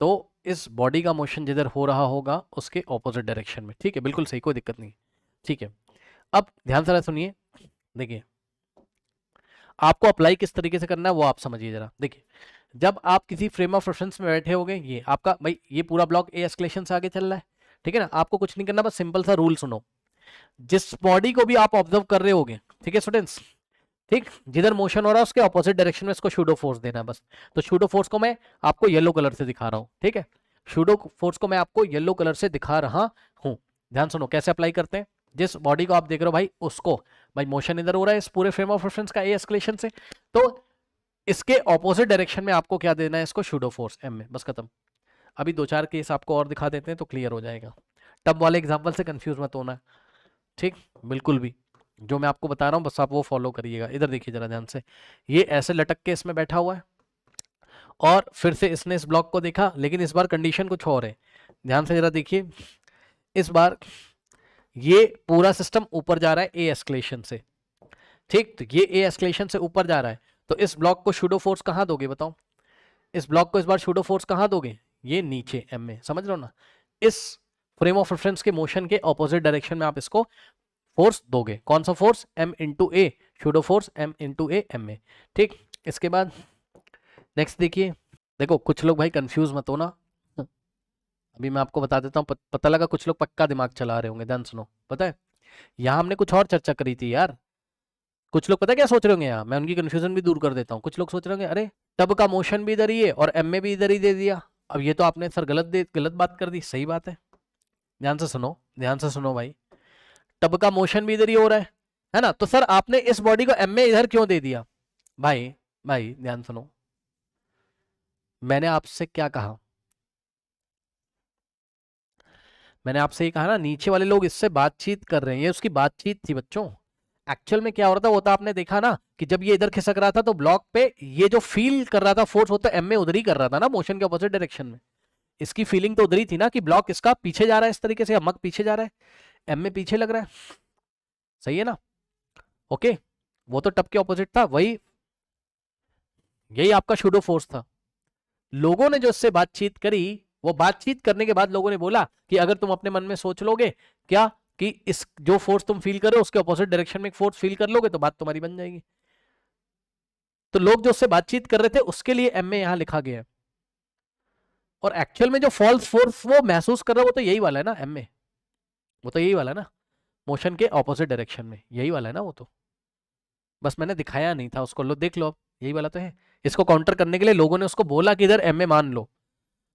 तो इस बॉडी का मोशन जिधर हो रहा होगा उसके ऑपोजिट डायरेक्शन में, ठीक है, बिल्कुल सही, कोई दिक्कत नहीं, ठीक है। अब ध्यान से सुनिए, देखिए आपको अप्लाई किस तरीके से करना है वो आप समझिए जरा, देखिए जब आप किसी फ्रेम ऑफ रेफरेंस में बैठे होगे, ये आपका भाई ये पूरा ब्लॉक ए एस्केलेशन से आगे चल रहा है, ठीक है ना, आपको कुछ नहीं करना, बस सिंपल सा रूल सुनो, जिस बॉडी को भी आप ऑब्जर्व कर रहे होगे, ठीक है स्टूडेंट्स, ठीक, जिधर मोशन हो रहा है उसके ऑपोजिट डायरेक्शन में इसको शूडो फोर्स देना है बस। तो शूडो फोर्स को मैं आपको येलो कलर से दिखा रहा हूं, ठीक है, शूडो फोर्स को मैं आपको येलो कलर से दिखा रहा हूं। ध्यान सुनो कैसे अप्लाई करते हैं, जिस बॉडी को आप देख रहे हो भाई उसको, भाई मोशन इधर हो रहा है इस पूरे फ्रेम ऑफ रेफरेंस का ए एस्केलेशन से, तो इसके ऑपोजिट डायरेक्शन में आपको क्या देना है, इसको शूडो फोर्स एम में, बस खत्म। अभी दो चार केस आपको और दिखा देते हैं तो क्लियर हो जाएगा, टब वाले एग्जाम्पल से कंफ्यूज मत होना, ठीक, बिल्कुल भी, जो मैं आपको बता रहा हूँ बस आप वो फॉलो करिएगा। इधर देखिए जरा ध्यान से, ये ऐसे लटक के इसमें बैठा हुआ है, और फिर से इसने इस ब्लॉक को देखा, लेकिन इस बार कंडीशन कुछ और है, ध्यान से जरा देखिए, इस बार ये पूरा सिस्टम ऊपर जा रहा है ए एस्केलेशन से, ठीक, तो ये ए एस्केलेशन से ऊपर जा रहा है, तो इस ब्लॉक को शूडो फोर्स कहाँ दोगे बताओ, इस ब्लॉक को इस बार शूडो फोर्स कहाँ दोगे, ये नीचे एम में, समझ रहे हो ना, इस फ्रेम ऑफ रेफरेंस के मोशन के ऑपोजिट डायरेक्शन में आप इसको फोर्स दोगे, कौन सा force, M into A, pseudo force M into A M में, ठीक। इसके बाद नेक्स्ट देखिए, देखो कुछ लोग भाई कंफ्यूज मत हो ना, अभी मैं आपको बता देता हूँ, पता लगा कुछ लोग पक्का दिमाग चला रहे होंगे, ध्यान सुनो, पता है यहाँ हमने कुछ और चर्चा करी थी यार, कुछ लोग पता है क्या सोच रहे होंगे, यहाँ मैं उनकी कंफ्यूजन भी दूर कर देता हूँ, कुछ लोग सोच रहे होंगे अरे टब का मोशन भी इधर ही है और एम में भी इधर ही दे दिया, अब ये तो आपने सर गलत बात कर दी, सही बात है, ध्यान से सुनो भाई, टब का मोशन भी इधर ही हो रहा है ना, तो सर आपने इस बॉडी को एम में इधर क्यों दे दिया, भाई भाई ध्यान सुनो, मैंने आपसे क्या कहा, मैंने आपसे ये कहा ना, नीचे वाले लोग इससे बातचीत कर रहे हैं, ये उसकी बातचीत थी बच्चों, एक्चुअल में क्या हो रहा था वो तो आपने देखा ना कि जब ये इधर खिसक रहा था तो ब्लॉक पे ये जो फील कर रहा था फोर्स, वो तो एम में उधर ही कर रहा था ना, मोशन के अपोजिट डायरेक्शन में। इसकी फीलिंग तो उधर ही थी ना कि ब्लॉक इसका पीछे जा रहा है इस तरीके से, मग पीछे जा रहा है, एम में पीछे लग रहा है, सही है ना। ओके, वो तो टप के ऑपोजिट था, वही यही आपका शूडो फोर्स था। लोगों ने जो इससे बातचीत करी, वो बातचीत करने के बाद लोगों ने बोला कि अगर तुम अपने मन में सोच लोगे क्या कि इस जो फोर्स तुम फील कर रहे हो उसके ऑपोजिट डायरेक्शन में एक फोर्स फील कर लोगे तो बात तुम्हारी बन जाएगी। तो लोग जो उससे बातचीत कर रहे थे उसके लिए एम में यहां लिखा गया है। और एक्चुअल में जो फॉल्स फोर्स वो महसूस कर रहा है वो तो यही वाला है ना एम में, वो तो यही वाला है ना, मोशन के ऑपोजिट डायरेक्शन में यही वाला है ना वो तो, बस मैंने दिखाया नहीं था उसको, लो देख लो अब यही वाला तो है। इसको काउंटर करने के लिए लोगों ने उसको बोला कि इधर एम में मान लो,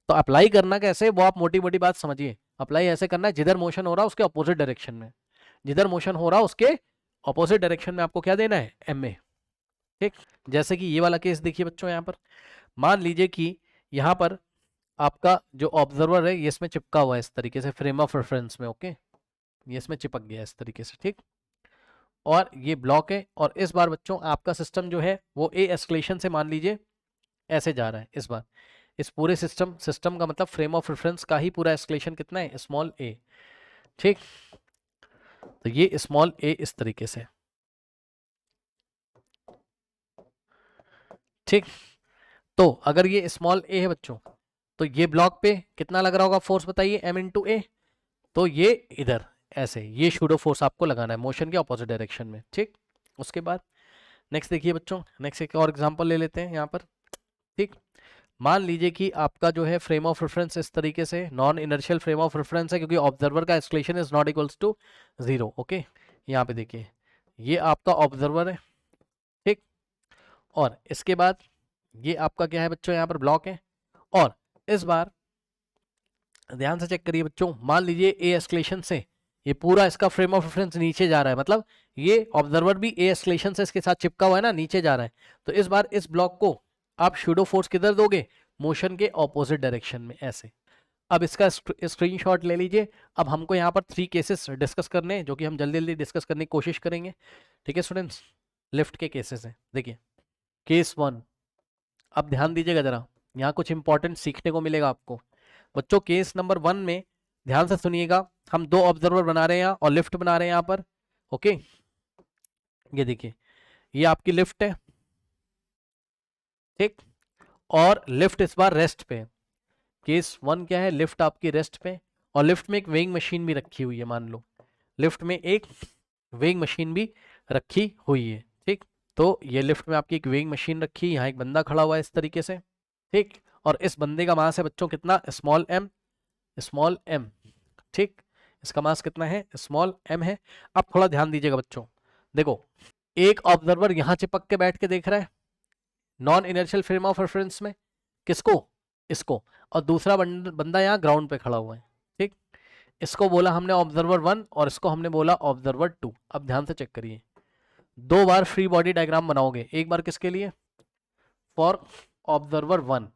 तो अप्लाई करना कैसे वो आप मोटी मोटी बात समझिए। अप्लाई ऐसे करना है जिधर मोशन हो रहा है उसके अपोजिट डायरेक्शन में, जिधर मोशन हो रहा है उसके अपोजिट डायरेक्शन में आपको क्या देना है, एम में। ठीक, जैसे कि ये वाला केस देखिए बच्चों, यहाँ पर मान लीजिए कि यहाँ पर आपका जो ऑब्जर्वर है ये इसमें चिपका हुआ है इस तरीके से फ्रेम ऑफ रेफरेंस में। ओके, ये इसमें चिपक गया इस तरीके से, ठीक। और ये ब्लॉक है, और इस बार बच्चों आपका सिस्टम जो है वो ए एस्केलेशन से मान लीजिए ऐसे जा रहा है इस बार। इस पूरे सिस्टम का मतलब फ्रेम ऑफ रेफरेंस का ही पूरा एस्केलेशन कितना है, स्मॉल ए, ठीक। तो ये स्मॉल ए इस तरीके से, ठीक। तो अगर ये स्मॉल ए है बच्चों, तो ये ब्लॉक पे कितना लग रहा होगा फोर्स बताइए, एम इंटू ए। तो ये इधर ऐसे ये शूडो फोर्स आपको लगाना है मोशन के ऑपोजिट डायरेक्शन में, ठीक। उसके बाद नेक्स्ट देखिए बच्चों, नेक्स्ट एक और एग्जांपल ले लेते हैं यहाँ पर, ठीक। मान लीजिए कि आपका जो है फ्रेम ऑफ रेफरेंस इस तरीके से non inertial frame of reference है, क्योंकि ऑब्जर्वर का acceleration is not equals to 0। Okay, यहाँ पे देखिए ये आपका ऑब्जर्वर है, ठीक। और इसके बाद ये आपका क्या है बच्चों, यहाँ पर ब्लॉक है। और इस बार ध्यान से चेक करिए बच्चों, मान लीजिए ए एस्केलेशन से ये पूरा इसका फ्रेम ऑफ रेफरेंस नीचे जा रहा है, मतलब ये ऑब्जर्वर भी ए एस्केलेशन से इसके साथ चिपका हुआ है ना, नीचे जा रहा है। तो इस बार इस ब्लॉक को आप शूडो फोर्स किधर दोगे, मोशन के ऑपोजिट डायरेक्शन में, ऐसे। अब इसका स्क्रीनशॉट ले लीजिए। अब हमको यहाँ पर 3 केसेस डिस्कस करने हैं, जो कि हम जल्दी जल्दी डिस्कस करने की कोशिश करेंगे, ठीक है स्टूडेंट्स। लिफ्ट के केसेस हैं, देखिए केस 1। अब ध्यान दीजिएगा जरा, यहाँ कुछ इंपॉर्टेंट सीखने को मिलेगा आपको बच्चों। केस नंबर 1 में ध्यान से सुनिएगा, हम 2 ऑब्जर्वर बना रहे हैं यहाँ और लिफ्ट बना रहे हैं यहाँ पर। ओके, ये देखिए ये आपकी लिफ्ट है, ठीक। और लिफ्ट इस बार रेस्ट पे है। केस 1 क्या है, लिफ्ट आपकी रेस्ट पे, और लिफ्ट में एक वेइंग मशीन भी रखी हुई है, मान लो लिफ्ट में एक वेइंग मशीन भी रखी हुई है, ठीक। तो ये लिफ्ट में आपकी एक वेइंग मशीन रखी है, यहाँ एक बंदा खड़ा हुआ है इस तरीके से, ठीक। और इस बंदे का मास है बच्चों कितना, स्मॉल एम, स्मॉल एम, ठीक। इसका मास कितना है, स्मॉल एम है। अब थोड़ा ध्यान दीजिएगा बच्चों, देखो एक ऑब्जर्वर यहां चिपक के बैठ के देख रहा है non inertial frame of reference में, किसको, इसको। और दूसरा बंदा यहाँ ग्राउंड पे खड़ा हुआ है, ठीक। इसको बोला हमने ऑब्जर्वर 1 और इसको हमने बोला ऑब्जर्वर 2। अब ध्यान से चेक करिए, 2 बार फ्री बॉडी डायग्राम बनाओगे, एक बार किसके लिए, फॉर ऑब्जर्वर 1,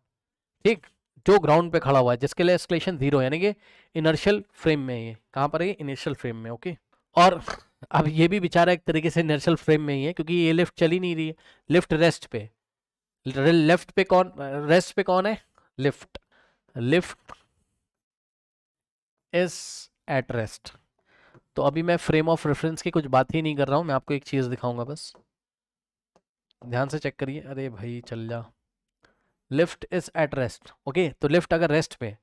ठीक, जो ग्राउंड पे खड़ा हुआ है, जिसके लिए एस्केलेशन 0, यानी कि इनर्शियल फ्रेम में, ये कहां पर है, इनर्शियल फ्रेम में। ओके, और अब ये भी बेचारा एक तरीके से इनर्शियल फ्रेम में ही है, क्योंकि ये लिफ्ट चली नहीं रही है, लिफ्ट रेस्ट पे, लेफ्ट पे कौन, रेस्ट पे कौन है, lift, lift is at rest. तो अभी मैं फ्रेम ऑफ रेफरेंस की कुछ बात ही नहीं कर रहा हूं, मैं आपको एक चीज दिखाऊंगा बस, ध्यान से चेक करिए। अरे भाई चल जा, lift is at rest. Okay, तो लिफ्ट अगर रेस्ट पे,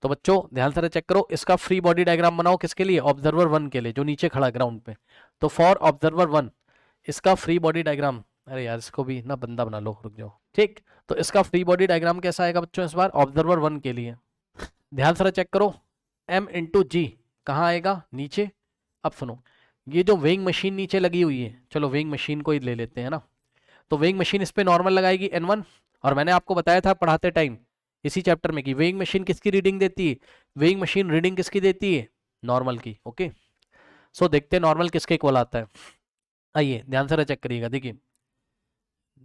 तो बच्चों ध्यान से चेक करो, इसका फ्री बॉडी डायग्राम बनाओ, किसके लिए, ऑब्जर्वर 1 के लिए, जो नीचे खड़ा ग्राउंड पे। तो फॉर ऑब्जर्वर 1 इसका फ्री बॉडी डायग्राम, अरे यार इसको भी ना बंदा बना लो, रुक जाओ, ठीक। तो इसका फ्री बॉडी डायग्राम कैसा आएगा बच्चों इस बार ऑब्जर्वर 1 के लिए, ध्यान से चेक करो, एम इंटू जी कहाँ आएगा, नीचे। अब सुनो, ये जो वेइंग मशीन नीचे लगी हुई है, चलो वेइंग मशीन को ही ले लेते हैं ना, तो वेइंग मशीन इस पे नॉर्मल लगाएगी N1। और मैंने आपको बताया था पढ़ाते टाइम इसी चैप्टर में कि वेइंग मशीन किसकी रीडिंग देती है, वेइंग मशीन रीडिंग किसकी देती है, नॉर्मल की। ओके, सो देखते हैं नॉर्मल किसके इक्वल आता है। आइए ध्यान से चेक करिएगा, देखिए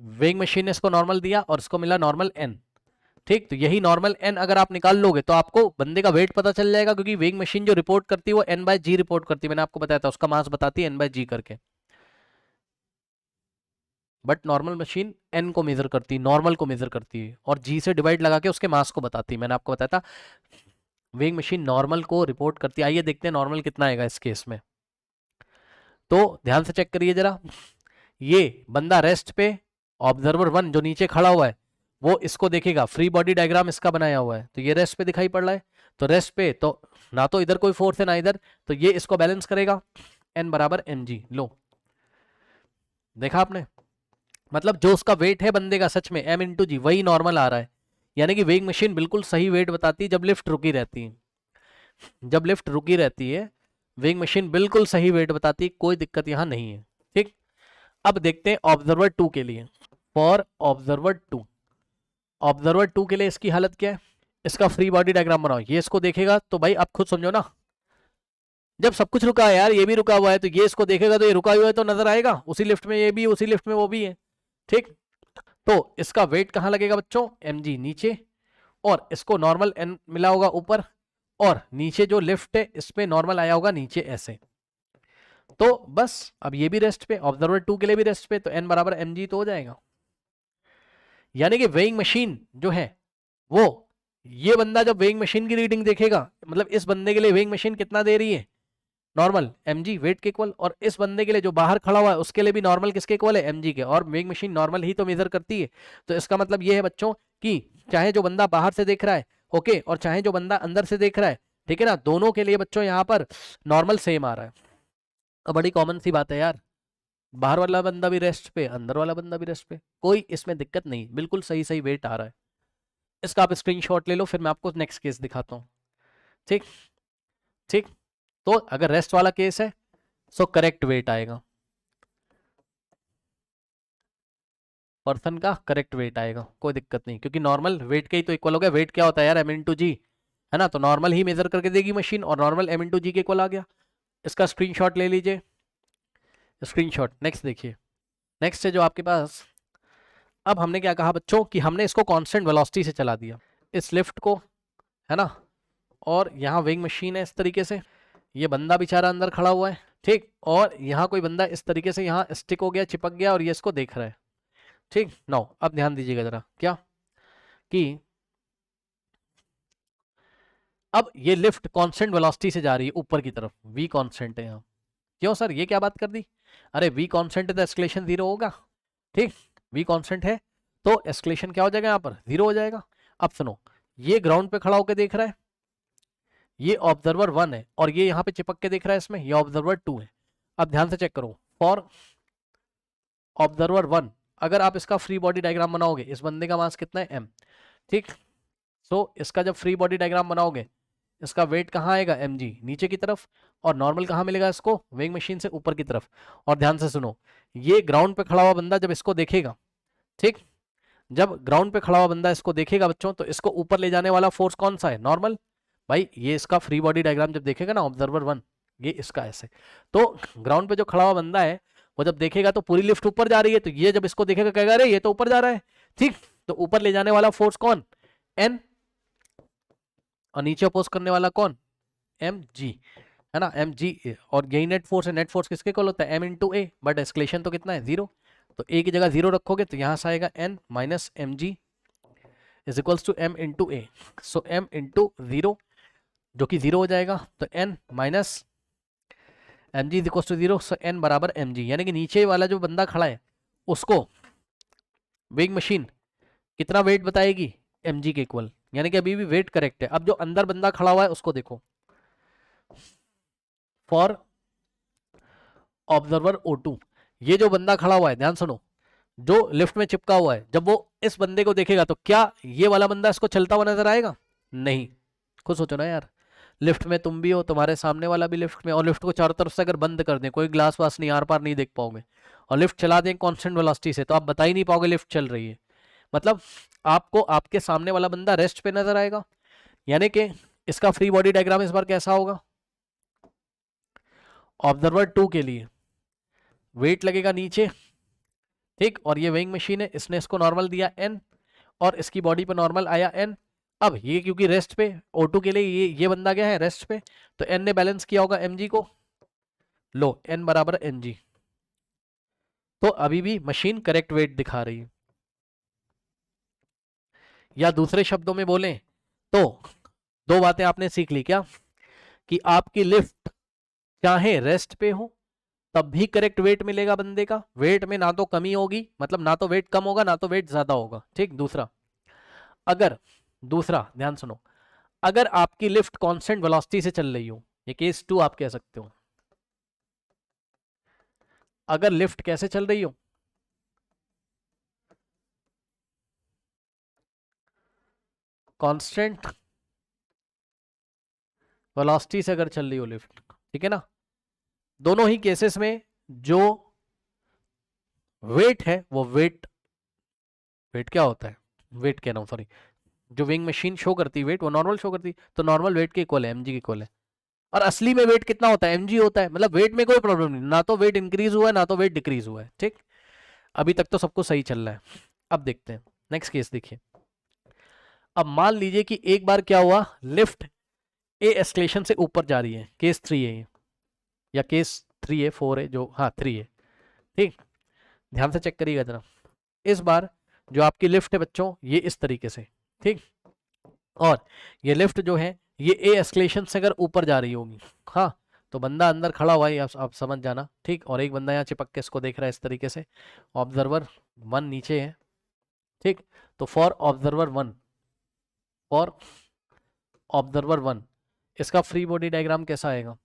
वेइंग मशीन ने इसको नॉर्मल दिया और इसको मिला नॉर्मल n, ठीक। तो यही नॉर्मल n अगर आप निकाल लोगे तो आपको बंदे का वेट पता चल जाएगा, क्योंकि वेइंग मशीन जो रिपोर्ट करती है वो n/g रिपोर्ट करती है, मैंने आपको बताया था, उसका मास बताती है n/g करके। बट नॉर्मल मशीन एन को मेजर करती है, नॉर्मल को मेजर करती है और जी से डिवाइड लगा के उसके मास को बताती है। मैंने आपको बताया था वेइंग मशीन नॉर्मल को रिपोर्ट करती है। आइए देखते हैं नॉर्मल कितना आएगा इस केस में। तो ध्यान से चेक करिए जरा, ये बंदा रेस्ट पे, ऑब्जर्वर 1 जो नीचे खड़ा हुआ है वो इसको देखेगा, फ्री बॉडी डायग्राम इसका बनाया हुआ है, तो ये रेस्ट पे दिखाई पड़ रहा है। तो रेस्ट पे तो ना तो इधर कोई फोर्स है ना इधर, तो ये इसको बैलेंस करेगा, एन बराबर एम जी। लो देखा आपने, मतलब जो उसका वेट है बंदे का सच में एम इंटू जी वही नॉर्मल आ रहा है। यानी कि वेइंग मशीन बिल्कुल सही वेट बताती है जब लिफ्ट रुकी रहती है। जब लिफ्ट रुकी रहती है वेइंग मशीन बिल्कुल सही वेट बताती है, कोई दिक्कत यहां नहीं है। ठीक, अब देखते हैं ऑब्जर्वर 2 के लिए। फॉर ऑब्जर्वर 2, ऑब्जर्वर 2 के लिए इसकी हालत क्या है, इसका फ्री बॉडी डायग्राम बनाओ। ये इसको देखेगा तो भाई आप खुद समझो ना, जब सब कुछ रुका है यार, ये भी रुका हुआ है, तो ये इसको देखेगा तो ये रुका हुआ है तो नजर आएगा, उसी लिफ्ट में ये भी, उसी लिफ्ट में वो भी है। ठीक, तो इसका वेट कहां लगेगा बच्चों, एम जी नीचे, और इसको नॉर्मल एन मिला होगा ऊपर, और नीचे जो लिफ्ट है इसमें नॉर्मल आया होगा नीचे ऐसे। तो बस अब ये भी रेस्ट पे, ऑब्जर्वर 2 के लिए भी रेस्ट पे, तो एन बराबर एम जी तो हो जाएगा। यानी कि वेइंग मशीन जो है वो, ये बंदा जब वेइंग मशीन की रीडिंग देखेगा, मतलब इस बंदे के लिए वेइंग मशीन कितना दे रही है, नॉर्मल mg वेट के इक्वल, और इस बंदे के लिए जो बाहर खड़ा हुआ है उसके लिए भी नॉर्मल किसके इक्वल है, mg के, और वेइंग मशीन नॉर्मल ही तो मेजर करती है। तो इसका मतलब ये है बच्चों कि चाहे जो बंदा बाहर से देख रहा है, ओके, और चाहे जो बंदा अंदर से देख रहा है, ठीक है ना, दोनों के लिए बच्चों यहाँ पर नॉर्मल सेम आ रहा है। अब बड़ी कॉमन सी बात है यार, बाहर वाला बंदा भी रेस्ट पे, अंदर वाला बंदा भी रेस्ट पे, कोई इसमें दिक्कत नहीं, बिल्कुल सही सही वेट आ रहा है। इसका आप स्क्रीनशॉट ले लो, फिर मैं आपको नेक्स्ट केस दिखाता हूँ। ठीक ठीक, तो अगर रेस्ट वाला केस है सो करेक्ट वेट आएगा, पर्सन का करेक्ट वेट आएगा, कोई दिक्कत नहीं, क्योंकि नॉर्मल वेट के ही तो इक्वल हो गया। वेट क्या होता है यार, एम इंटू जी, है ना, तो नॉर्मल ही मेजर करके देगी मशीन, और नॉर्मल एम इंटू जी के इक्वल आ गया। इसका स्क्रीनशॉट ले लीजिए, स्क्रीनशॉट। नेक्स्ट देखिए, नेक्स्ट है जो आपके पास, अब हमने क्या कहा बच्चों कि हमने इसको कांस्टेंट वेलोसिटी से चला दिया इस लिफ्ट को, है ना, और यहाँ वेइंग मशीन है इस तरीके से, ये बंदा बेचारा अंदर खड़ा हुआ है, ठीक, और यहाँ कोई बंदा इस तरीके से यहाँ स्टिक हो गया, चिपक गया, और ये इसको देख रहा है। ठीक, नाउ अब ध्यान दीजिएगा जरा, क्या कि अब ये लिफ्ट कांस्टेंट वेलोसिटी से जा रही है ऊपर की तरफ, v कांस्टेंट है यहाँ। क्यों सर ये क्या बात कर दी, अरे v कांस्टेंट है तो एस्केलेशन 0 होगा। ठीक, v कांस्टेंट है तो एस्केलेशन क्या हो जाएगा, यहाँ पर 0 हो जाएगा। अब सुनो, ये ग्राउंड पे खड़ा होकर देख रहा है, ये ऑब्जर्वर 1 है, और ये यहाँ पे चिपक के देख रहा है इसमें, ये ऑब्जर्वर 2 है। अब ध्यान से चेक करो, फॉर ऑब्जर्वर 1 अगर आप इसका फ्री बॉडी डायग्राम बनाओगे, इस बंदे का मास कितना है m, ठीक, सो इसका जब फ्री बॉडी डायग्राम बनाओगे, इसका वेट कहाँ आएगा, mg नीचे की तरफ, और नॉर्मल कहाँ मिलेगा इसको, वेइंग मशीन से ऊपर की तरफ। और ध्यान से सुनो, ये ग्राउंड पे खड़ा हुआ बंदा जब इसको देखेगा, ठीक, जब ग्राउंड पे खड़ा हुआ बंदा इसको देखेगा बच्चों, तो इसको ऊपर ले जाने वाला फोर्स कौन सा है, नॉर्मल। भाई ये इसका फ्री बॉडी डायग्राम जब देखेगा ना ऑब्जर्वर 1, ये इसका ऐसे, तो ग्राउंड पे जो खड़ा हुआ बंदा है वो जब देखेगा तो पूरी लिफ्ट ऊपर जा रही है, तो ये जब इसको देखेगा कहेगा अरे ये तो ऊपर जा रहा है। ठीक, तो ऊपर ले जाने वाला फोर्स कौन, एन, और नीचे अपोज करने वाला कौन, एम जी, है ना, एम जी, और यही नेट फोर्स है। नेट फोर्स किसके इक्वल होता है, M into A, but acceleration तो कितना है, 0, तो ए की जगह 0 रखोगे तो यहां से आएगा N minus M G is equals to M into A, so M into 0 जो कि 0 हो जाएगा, तो N minus M G is equals to 0, so N बराबर एम जी। यानी कि नीचे वाला जो बंदा खड़ा है उसको वेइंग मशीन कितना वेट बताएगी, एम जी के इक्वल, यानी कि अभी भी वेट करेक्ट है। अब जो अंदर बंदा खड़ा हुआ है उसको देखो, फॉर ऑब्जर्वर O2, ये जो बंदा खड़ा हुआ है ध्यान सुनो, जो लिफ्ट में चिपका हुआ है, जब वो इस बंदे को देखेगा तो क्या ये वाला बंदा इसको चलता हुआ नजर आएगा, नहीं। खुद सोचो ना यार, लिफ्ट में तुम भी हो, तुम्हारे सामने वाला भी लिफ्ट में, और लिफ्ट को चारों तरफ से अगर बंद कर दें, कोई ग्लास वास नहीं, आर पार नहीं देख पाओगे, और लिफ्ट चला दें कांस्टेंट वेलोसिटी से, तो आप बता ही नहीं पाओगे लिफ्ट चल रही है। मतलब आपको आपके सामने वाला बंदा रेस्ट पे नजर आएगा। यानी कि इसका फ्री बॉडी डायग्राम इस बार कैसा होगा, ऑब्जर्वर 2 के लिए वेट लगेगा नीचे, ठीक, और ये वेइंग मशीन है, इसने इसको नॉर्मल दिया n, और इसकी बॉडी पे नॉर्मल आया n। अब ये क्योंकि रेस्ट पे, O2 के लिए ये बंदा गया है रेस्ट पे, तो n ने बैलेंस किया होगा mg को, लो n बराबर mg। तो अभी भी मशीन करेक्ट वेट दिखा रही है। या दूसरे शब्दों में बोलें तो दो बातें आपने सीख ली क्या, कि आपकी लिफ्ट चाहे रेस्ट पे हो तब भी करेक्ट वेट मिलेगा बंदे का, वेट में ना तो कमी होगी, मतलब ना तो वेट कम होगा ना तो वेट ज्यादा होगा, ठीक। अगर दूसरा ध्यान सुनो, अगर आपकी लिफ्ट कांस्टेंट वेलोसिटी से चल रही हो, ये केस 2 आप कह सकते हो, अगर लिफ्ट कैसे चल रही हो, कांस्टेंट वेलोसिटी से अगर चल रही हो लिफ्ट, ठीक है ना, दोनों ही केसेस में जो वेट है वो वेट, वेट क्या होता है, वेट कह रहा हूं सॉरी, जो विंग मशीन शो करती है वेट वो नॉर्मल शो करती है, तो नॉर्मल वेट के इक्वल है, एमजी के इक्वल है। और असली में वेट कितना होता है, एमजी होता है, मतलब वेट में कोई प्रॉब्लम नहीं, ना तो वेट इंक्रीज हुआ है ना तो वेट डिक्रीज हुआ है, ठीक। अभी तक तो सबको सही चल रहा है। अब देखते हैं नेक्स्ट केस, देखिए। अब मान लीजिए कि एक बार क्या हुआ, लिफ्ट ए एस्केलेशन से ऊपर जा रही है, केस 3 है ये, या केस 3 है 4 है, जो हाँ 3 है, ठीक। ध्यान से चेक करिएगा जरा। इस बार जो आपकी लिफ्ट है बच्चों, ये इस तरीके से, ठीक। और ये लिफ्ट जो है ये ए एस्केलेशन से अगर ऊपर जा रही होगी, हाँ, तो बंदा अंदर खड़ा हुआ है, आप समझ जाना, ठीक। और एक बंदा यहाँ चिपक के इसको देख रहा है इस तरीके से, ऑब्जर्वर 1 नीचे है, ठीक। तो फॉर ऑब्जर्वर 1 इसका फ्री बॉडी डायग्राम कैसा आएगा,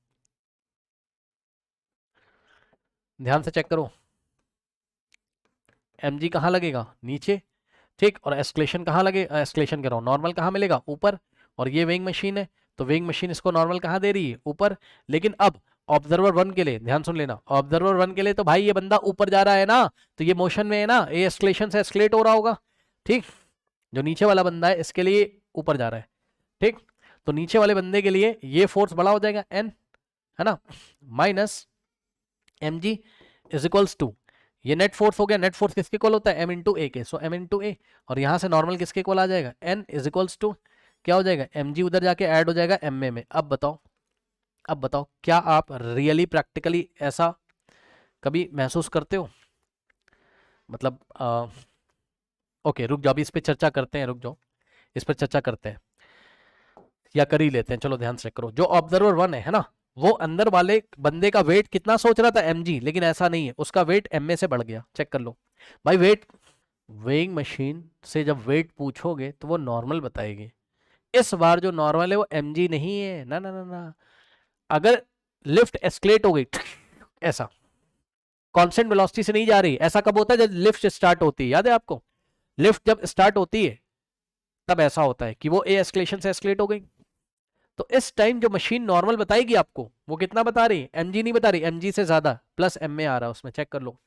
ध्यान से चेक करो। mg कहाँ लगेगा, नीचे, ठीक। और एस्केलेशन कहाँ लगे, एस्केलेशन कह रहा हूँ, नॉर्मल कहाँ मिलेगा, ऊपर। और ये वेइंग मशीन है, तो वेइंग मशीन इसको नॉर्मल कहाँ दे रही है, ऊपर। लेकिन अब ऑब्जर्वर 1 के लिए ध्यान सुन लेना, ऑब्जर्वर 1 के लिए तो भाई ये बंदा ऊपर जा रहा है ना, तो ये मोशन में है ना, ये एस्केलेशन से एस्केलेट हो रहा होगा, ठीक। जो नीचे वाला बंदा है इसके लिए ऊपर जा रहा है, ठीक। तो नीचे वाले बंदे के लिए ये फोर्स बड़ा हो जाएगा n, है ना, minus mg is equals to, ये नेट फोर्स हो गया, नेट फोर्स किसके इक्वल होता है, m इंटू ए के, सो m इंटू ए, और यहां से नॉर्मल किसके इक्वल आ जाएगा, n इज इक्वल्स टू क्या हो जाएगा, mg उधर जाके ऐड हो जाएगा ma में। अब बताओ क्या आप रियली प्रैक्टिकली ऐसा कभी महसूस करते हो, मतलब ओके रुक जाओ, अभी इस पे चर्चा करते हैं, रुक जाओ, इस पर चर्चा करते हैं, या कर ही लेते हैं, चलो ध्यान से करो। जो ऑब्जर्वर 1 है ना, वो अंदर वाले बंदे का वेट कितना सोच रहा था, mg, लेकिन ऐसा नहीं है, उसका वेट ma से बढ़ गया, चेक कर लो भाई। वेट, वेइंग मशीन से जब वेट पूछोगे तो वो नॉर्मल बताएगी, इस बार जो नॉर्मल है वो mg नहीं है, ना ना ना ना। अगर लिफ्ट एस्केलेट हो गई ऐसा, कांस्टेंट वेलोसिटी से नहीं जा रही, ऐसा कब होता है, जब लिफ्ट स्टार्ट होती है, याद है आपको, लिफ्ट जब स्टार्ट होती है तब ऐसा होता है कि वो ए एस्केलेशन से एस्केलेट हो गई। तो इस टाइम जो मशीन नॉर्मल बताएगी आपको, वो कितना बता रही है, mg नहीं बता रही, mg से ज्यादा प्लस ma आ रहा है उसमें, चेक कर लो।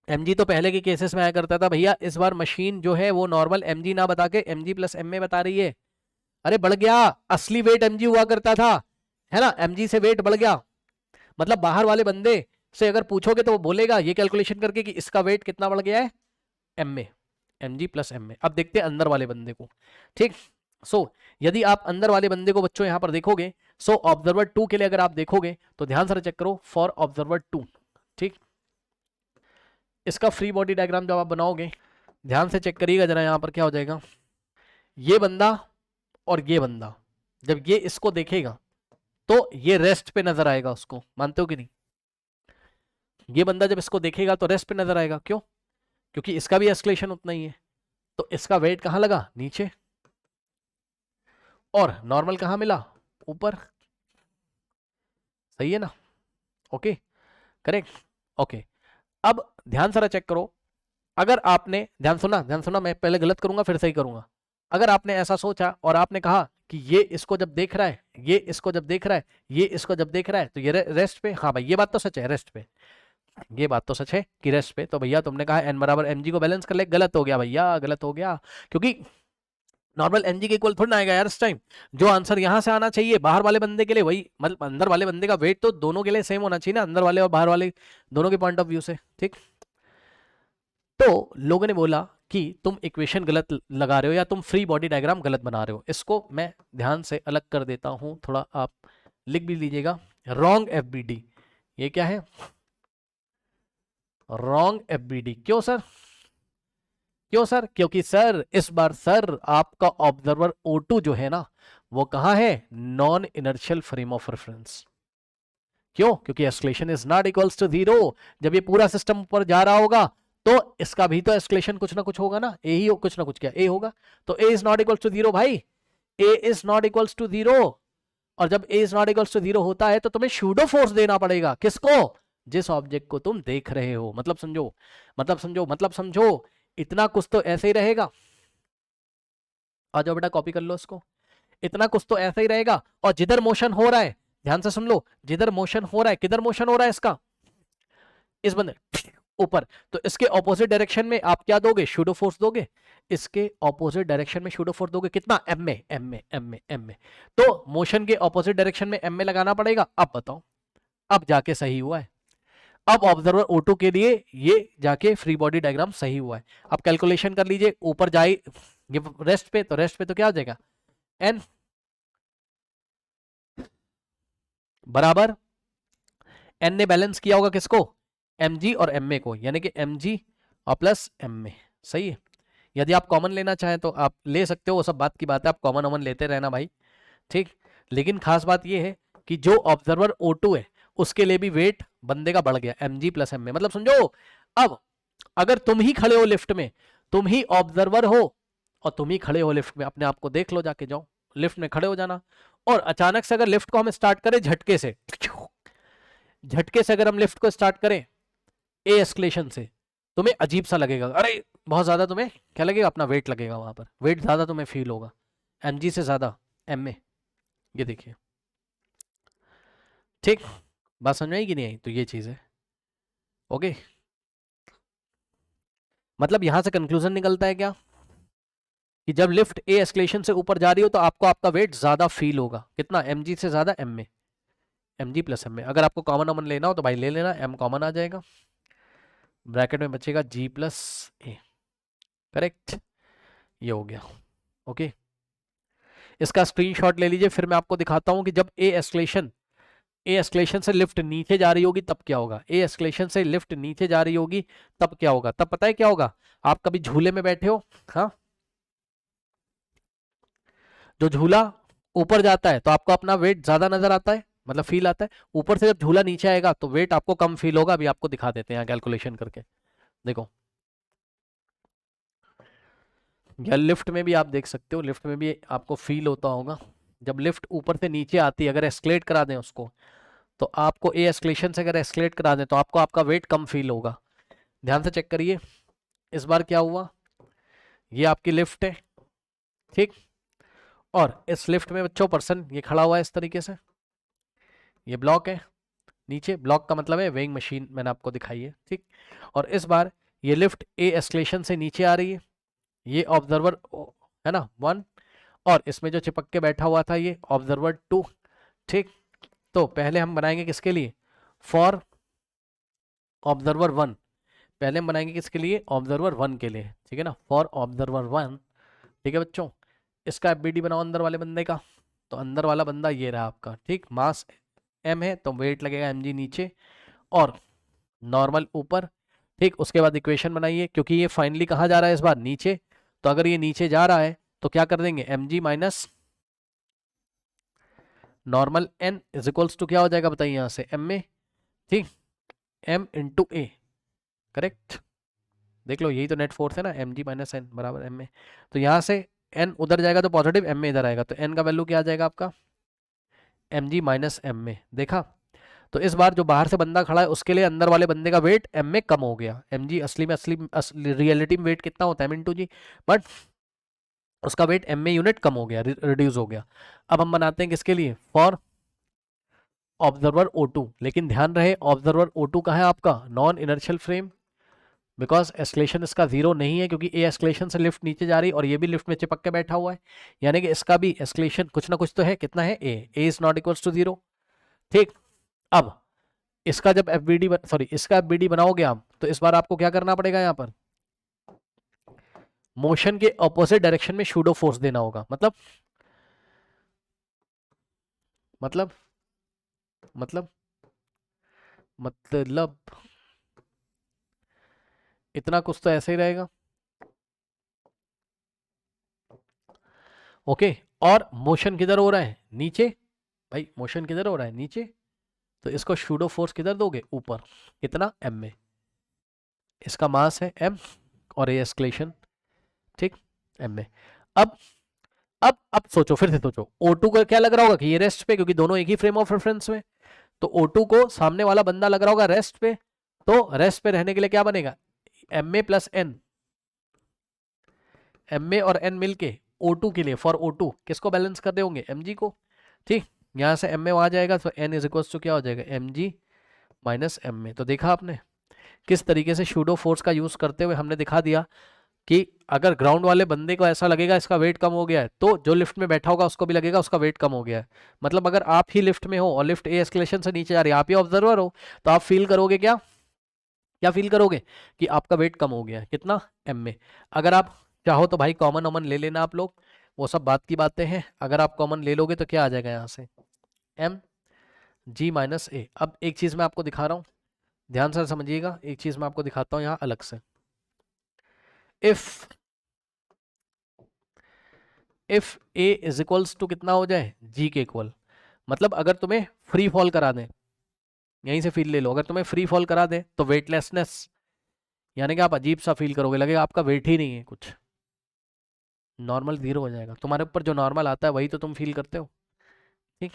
mg तो पहले के केसेस में आया करता था भैया, इस बार मशीन जो है वो नॉर्मल mg ना बता के mg प्लस ma बता रही है। अरे बढ़ गया, असली वेट mg हुआ करता था, है ना, mg से वेट बढ़ गया, मतलब बाहर वाले बंदे से अगर पूछोगे तो वो बोलेगा ये कैलकुलेशन करके कि इसका वेट कितना बढ़ गया है, ma, mg प्लस ma। अब देखते हैं अंदर वाले बंदे को, ठीक। यदि आप अंदर वाले बंदे को बच्चों यहां पर देखोगे, ऑब्जर्वर 2 के लिए अगर आप देखोगे तो ध्यान से चेक करो, फॉर ऑब्जर्वर 2, ठीक। इसका फ्री बॉडी डायग्राम जब आप बनाओगे, ध्यान से चेक करिएगा जरा, यहां पर क्या हो जाएगा, ये बंदा और ये बंदा जब ये इसको देखेगा तो ये रेस्ट पे नजर आएगा उसको, मानते हो कि नहीं, ये बंदा जब इसको देखेगा तो रेस्ट पे नजर आएगा, क्यों, क्योंकि इसका भी एस्केलेशन उतना ही है, तो इसका वेट कहां लगा, नीचे, और नॉर्मल कहां मिला, ऊपर, सही है ना, ओके, करेक्ट, ओके। अब ध्यान सारा चेक करो, अगर आपने ध्यान सुना, मैं पहले गलत करूंगा फिर सही करूंगा। अगर आपने ऐसा सोचा और आपने कहा कि ये इसको जब देख रहा है, ये इसको जब देख रहा है, ये इसको जब देख रहा है, तो ये रेस्ट पे, हाँ भाई ये बात तो सच है, रेस्ट पे, ये बात तो सच है कि रेस्ट पे, तो भैया तुमने कहा n बराबर mg को बैलेंस कर ले, गलत हो गया भैया, गलत हो गया, क्योंकि नॉर्मल mg के इक्वल थोड़ी ना आएगा यार इस टाइम। जो आंसर यहां से आना चाहिए बाहर वाले बंदे के लिए, वही मतलब अंदर वाले बंदे का वेट तो दोनों के लिए सेम होना चाहिए ना, अंदर वाले और बाहर वाले दोनों के पॉइंट ऑफ व्यू से, ठीक। तो लोगों ने बोला कि तुम इक्वेशन गलत लगा रहे हो या तुम फ्री बॉडी डायग्राम गलत बना रहे हो, इसको मैं ध्यान से अलग कर देता हूं, थोड़ा आप लिख भी लीजिएगा, रॉन्ग एफबीडी, ये क्या है, रॉन्ग एफबीडी। क्यों सर? क्यों सर? क्योंकि सर इस बार सर आपका ऑब्जर्वर O2 जो है ना वो कहाँ है? Non inertial frame of reference. क्यों? क्योंकि acceleration is not equals to zero. जब ये पूरा सिस्टम ऊपर जा रहा होगा तो इसका भी तो एस्केलेशन कुछ ना कुछ होगा ना, ए ही हो, कुछ ना कुछ, क्या ए होगा? तो A is not equals to zero भाई, A is not equals to zero. और जब A is not equals to zero होता है तो तुम्हें शूडो फोर्स देना पड़ेगा। किसको? जिस ऑब्जेक्ट को तुम देख रहे हो। मतलब समझो, मतलब समझो, मतलब समझो, इतना कुछ तो ऐसे ही रहेगा। आ जाओ बेटा कॉपी कर लो इसको। इतना कुछ तो ऐसा ही रहेगा, और जिधर मोशन हो रहा है, ध्यान से सुन लो, जिधर मोशन हो रहा है, किधर मोशन हो रहा है इसका? इस बंदे ऊपर, तो इसके ऑपोजिट डायरेक्शन में आप क्या दोगे? शूडो फोर्स दोगे। इसके ऑपोजिट डायरेक्शन में शूडो फोर्स दोगे, कितना? एम में, एम में, एम में, एम में। तो मोशन के ऑपोजिट डायरेक्शन में एम में लगाना पड़ेगा। अब बताओ, अब जाके सही हुआ है। अब ऑब्जर्वर O2 के लिए ये जाके फ्री बॉडी डायग्राम सही हुआ है। अब कैलकुलेशन कर लीजिए, ऊपर जाए ये रेस्ट पे, तो रेस्ट पे तो क्या हो जाएगा? एन बराबर, एन ने बैलेंस किया होगा किसको? mg और ma को, यानी कि mg और प्लस ma। सही है। यदि आप कॉमन लेना चाहें तो आप ले सकते हो, वो सब बात की बात है, आप कॉमन वॉमन लेते रहना भाई, ठीक। लेकिन खास बात ये है कि जो ऑब्जर्वर O2 है उसके लिए भी वेट बंदे का बढ़ गया, mg प्लस ma। मतलब समझो, अब अगर तुम ही खड़े हो लिफ्ट में, तुम ही ऑब्जर्वर हो और तुम ही खड़े हो लिफ्ट में, अपने आप को देख लो, जाके जाओ लिफ्ट में खड़े हो जाना, और अचानक से अगर लिफ्ट को हम स्टार्ट करें झटके से, झटके से अगर हम लिफ्ट को स्टार्ट करें ए एस्केलेशन से, तुम्हें अजीब सा लगेगा, अरे बहुत ज्यादा तुम्हें क्या लगेगा? अपना वेट लगेगा, वहां पर वेट ज्यादा तुम्हें फील होगा, mg से ज्यादा ma। ये देखिए, ठीक, बात समझ में आई कि नहीं आई? तो ये चीज है, ओके। मतलब यहां से कंक्लूजन निकलता है क्या? कि जब लिफ्ट ए एस्केलेशन से ऊपर जा रही हो तो आपको आपका वेट ज्यादा फील होगा, कितना? mg से ज्यादा ma, mg प्लस ma। अगर आपको कॉमन अमन लेना हो तो भाई ले लेना, m कॉमन आ जाएगा, ब्रैकेट में बचेगा g प्लस ए। करेक्ट, ये हो गया, ओके। इसका स्क्रीनशॉट ले लीजिए, फिर मैं आपको दिखाता हूं कि जब ए एस्केलेशन से लिफ्ट नीचे जा रही होगी तब क्या होगा। ए एस्केलेशन से लिफ्ट नीचे जा रही होगी तब क्या होगा? तब पता है क्या होगा? आप कभी झूले में बैठे हो, हाँ, जो झूला ऊपर जाता है तो आपको अपना वेट ज्यादा नजर आता है, मतलब फील आता है। ऊपर से जब झूला नीचे आएगा तो वेट आपको कम फील होगा। अभी आपको दिखा देते हैं यहाँ कैलकुलेशन करके, देखो। या लिफ्ट में भी आप देख सकते हो, लिफ्ट में भी आपको फील होता होगा जब लिफ्ट ऊपर से नीचे आती है, अगर एस्केलेट करा दें उसको, तो आपको ए एस्केलेशन से अगर एस्केलेट करा दें तो आपको आपका वेट कम फील होगा। ध्यान से चेक करिए, इस बार क्या हुआ? ये आपकी लिफ्ट है, ठीक, और इस लिफ्ट में बच्चों पर्सन ये खड़ा हुआ है इस तरीके से, ये ब्लॉक है नीचे, ब्लॉक का मतलब है वेइंग मशीन, मैंने आपको दिखाई है, ठीक। और इस बार ये लिफ्ट ए एस्केलेशन से नीचे आ रही है, ये ऑब्जर्वर है ना 1, और इसमें जो चिपक के बैठा हुआ था ये ऑब्जर्वर 2, ठीक। तो पहले हम बनाएंगे किसके लिए? For observer 1। पहले हम बनाएंगे किसके लिए? ऑब्जर्वर 1 के लिए, ठीक है ना, फॉर ऑब्जर्वर 1, ठीक है बच्चों। इसका एफबीडी बनाओ अंदर वाले बंदे का। तो अंदर वाला बंदा ये रहा आपका, ठीक, मास m है तो वेट लगेगा mg नीचे और नॉर्मल ऊपर, ठीक। उसके बाद इक्वेशन बनाइए, क्योंकि ये फाइनली कहाँ जा रहा है इस बार? नीचे। तो अगर ये नीचे जा रहा है तो क्या कर देंगे? mg minus normal n is equals to क्या हो जाएगा बताइए यहाँ से? m में, ठीक, m इंटू ए। करेक्ट, देख लो, यही तो नेट फोर्स है ना, mg माइनस एन बराबर m में। तो यहाँ से n उधर जाएगा तो पॉजिटिव, m में इधर आएगा तो n का वैल्यू क्या आ जाएगा आपका? mg माइनस m में। देखा? तो इस बार जो बाहर से बंदा खड़ा है उसके लिए अंदर वाले बंदे का वेट m में कम हो गया। mg असली रियलिटी में वेट कितना होता है? m इंटू जी, बट उसका वेट m में यूनिट कम हो गया, रिड्यूस हो गया। अब हम बनाते हैं किसके लिए? For observer O2। लेकिन ध्यान रहे ऑब्जर्वर O2 का है आपका non inertial frame, because escalation इसका जीरो नहीं है, क्योंकि ए एस्केलेशन से लिफ्ट नीचे जा रही है और ये भी लिफ्ट में चिपक के बैठा हुआ है, यानी कि इसका भी एस्केलेशन कुछ ना कुछ तो है। कितना है? A is not equals to zero, ठीक। अब इसका जब एफबीडी सॉरी इसका एफबीडी बनाओगे आप, तो इस बार आपको क्या करना पड़ेगा? यहाँ पर मोशन के ऑपोजिट डायरेक्शन में शूडो फोर्स देना होगा। मतलब मतलब मतलब इतना कुछ तो ऐसे ही रहेगा। ओके, और मोशन किधर हो रहा है, नीचे। भाई मोशन किधर हो रहा है, नीचे, तो इसको शूडो फोर्स किधर दोगे, ऊपर। कितना, m में। इसका मास है m, और ये एस्केलेशन, ठीक, m में। अब अब सोचो, फिर से सोचो, O2 का क्या लग रहा होगा कि ये रेस्ट पे, क्योंकि दोनों एक ही फ्रेम ऑफ रेफरेंस में। तो O2 को सामने वाला बंदा लग रहा होगा रेस्ट पे, तो रेस्ट पे रहने के लिए क्या बनेगा, ma प्लस n, ma और n मिलके O2 के लिए, फॉर O2 किसको बैलेंस कर रहे होंगे, mg को, ठीक। यहां से ma आ जाएगा, तो n इज इक्वल टू क्या हो जाएगा, mg माइनस ma। तो देखा आपने किस तरीके से शूडो फोर्स का यूज करते हुए हमने दिखा दिया कि अगर ग्राउंड वाले बंदे को ऐसा लगेगा इसका वेट कम हो गया है, तो जो लिफ्ट में बैठा होगा उसको भी लगेगा उसका वेट कम हो गया है। मतलब अगर आप ही लिफ्ट में हो और लिफ्ट ए एस्केलेशन से नीचे जा रही है, आप ही ऑब्जर्वर हो, तो आप फील करोगे क्या, क्या फील करोगे कि आपका वेट कम हो गया है, कितना, m में। अगर आप चाहो तो भाई कॉमन वॉमन ले लेना आप लोग, वो सब बात की बातें हैं। अगर आप कॉमन ले लोगे तो क्या आ जाएगा यहाँ से, m g माइनस ए। अब एक चीज मैं आपको दिखा रहा हूँ, ध्यान से समझिएगा, एक चीज मैं आपको दिखाता हूँ यहाँ अलग से। If a is equals to कितना हो जाए, g के इक्वल, मतलब अगर तुम्हें फ्री फॉल करा दें, यहीं से फील ले लो, अगर तुम्हें फ्री फॉल करा दें तो वेटलेसनेस, यानी कि आप अजीब सा फील करोगे, लगेगा आपका वेट ही नहीं है कुछ, नॉर्मल जीरो हो जाएगा, तुम्हारे ऊपर जो नॉर्मल आता है वही तो तुम फील करते हो, ठीक।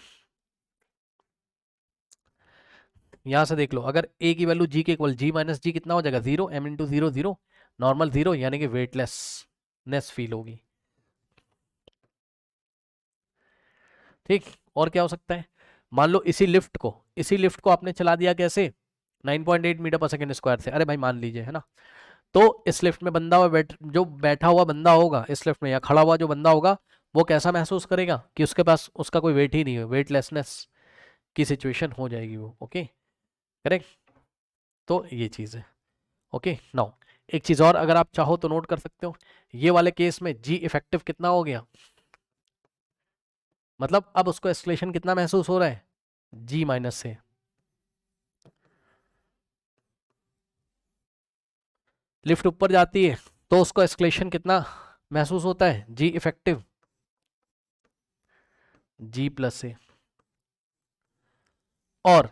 यहां से देख लो, अगर a की वैल्यू g के इक्वल, g माइनस जी कितना हो जाएगा, zero, m into zero zero, normal zero, यानी कि वेटलेसनेस फील होगी, ठीक। और क्या हो सकता है, मान लो इसी लिफ्ट को आपने चला दिया कैसे, 9.8 मीटर पर सेकेंड स्क्वायर से, अरे भाई मान लीजिए, है ना। तो इस लिफ्ट में बंदा हुआ जो बैठा हुआ बंदा होगा इस लिफ्ट में, या खड़ा हुआ जो बंदा होगा, वो कैसा महसूस करेगा कि उसके पास उसका कोई वेट ही नहीं है, वेटलेसनेस की सिचुएशन हो जाएगी वो, ओके, करेक्ट। तो ये चीज़ है, ओके। नाउ एक चीज़ और अगर आप चाहो तो नोट कर सकते हो, ये वाले केस में जी इफेक्टिव कितना हो गया, मतलब अब उसको एस्केलेशन कितना महसूस हो रहा है, जी माइनस से। लिफ्ट ऊपर जाती है तो उसको एस्केलेशन कितना महसूस होता है, जी इफेक्टिव, जी प्लस से। और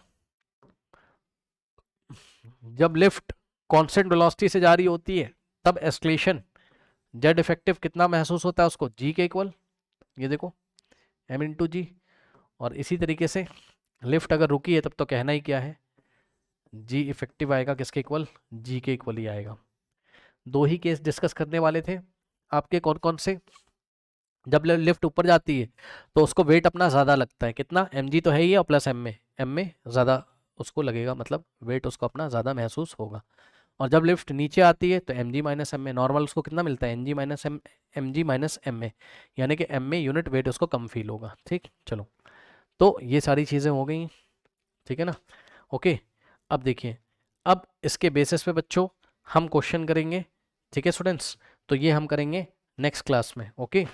जब लिफ्ट कांस्टेंट वेलोसिटी से जा रही होती है, तब एस्केलेशन जेड इफेक्टिव कितना महसूस होता है उसको, जी के इक्वल, ये देखो, एम इंटू जी। और इसी तरीके से लिफ्ट अगर रुकी है तब तो कहना ही क्या है, जी इफेक्टिव आएगा किसके इक्वल, जी के इक्वल ही आएगा। दो ही केस डिस्कस करने वाले थे आपके, कौन कौन से, जब लिफ्ट ऊपर जाती है तो उसको वेट अपना ज़्यादा लगता है, कितना, एम जी तो है ही है, और प्लस एम में ज़्यादा उसको लगेगा, मतलब वेट उसको अपना ज़्यादा महसूस होगा। और जब लिफ्ट नीचे आती है तो एम जी माइनस एम में, नॉर्मल उसको कितना मिलता है, एम जी माइनस एम में, यानी कि एम में यूनिट वेट उसको कम फील होगा, ठीक। चलो, तो ये सारी चीज़ें हो गई, ठीक है ना, ओके। अब देखिए, अब इसके बेसिस पे बच्चों हम क्वेश्चन करेंगे, ठीक है स्टूडेंट्स, तो ये हम करेंगे नेक्स्ट क्लास में, ओके।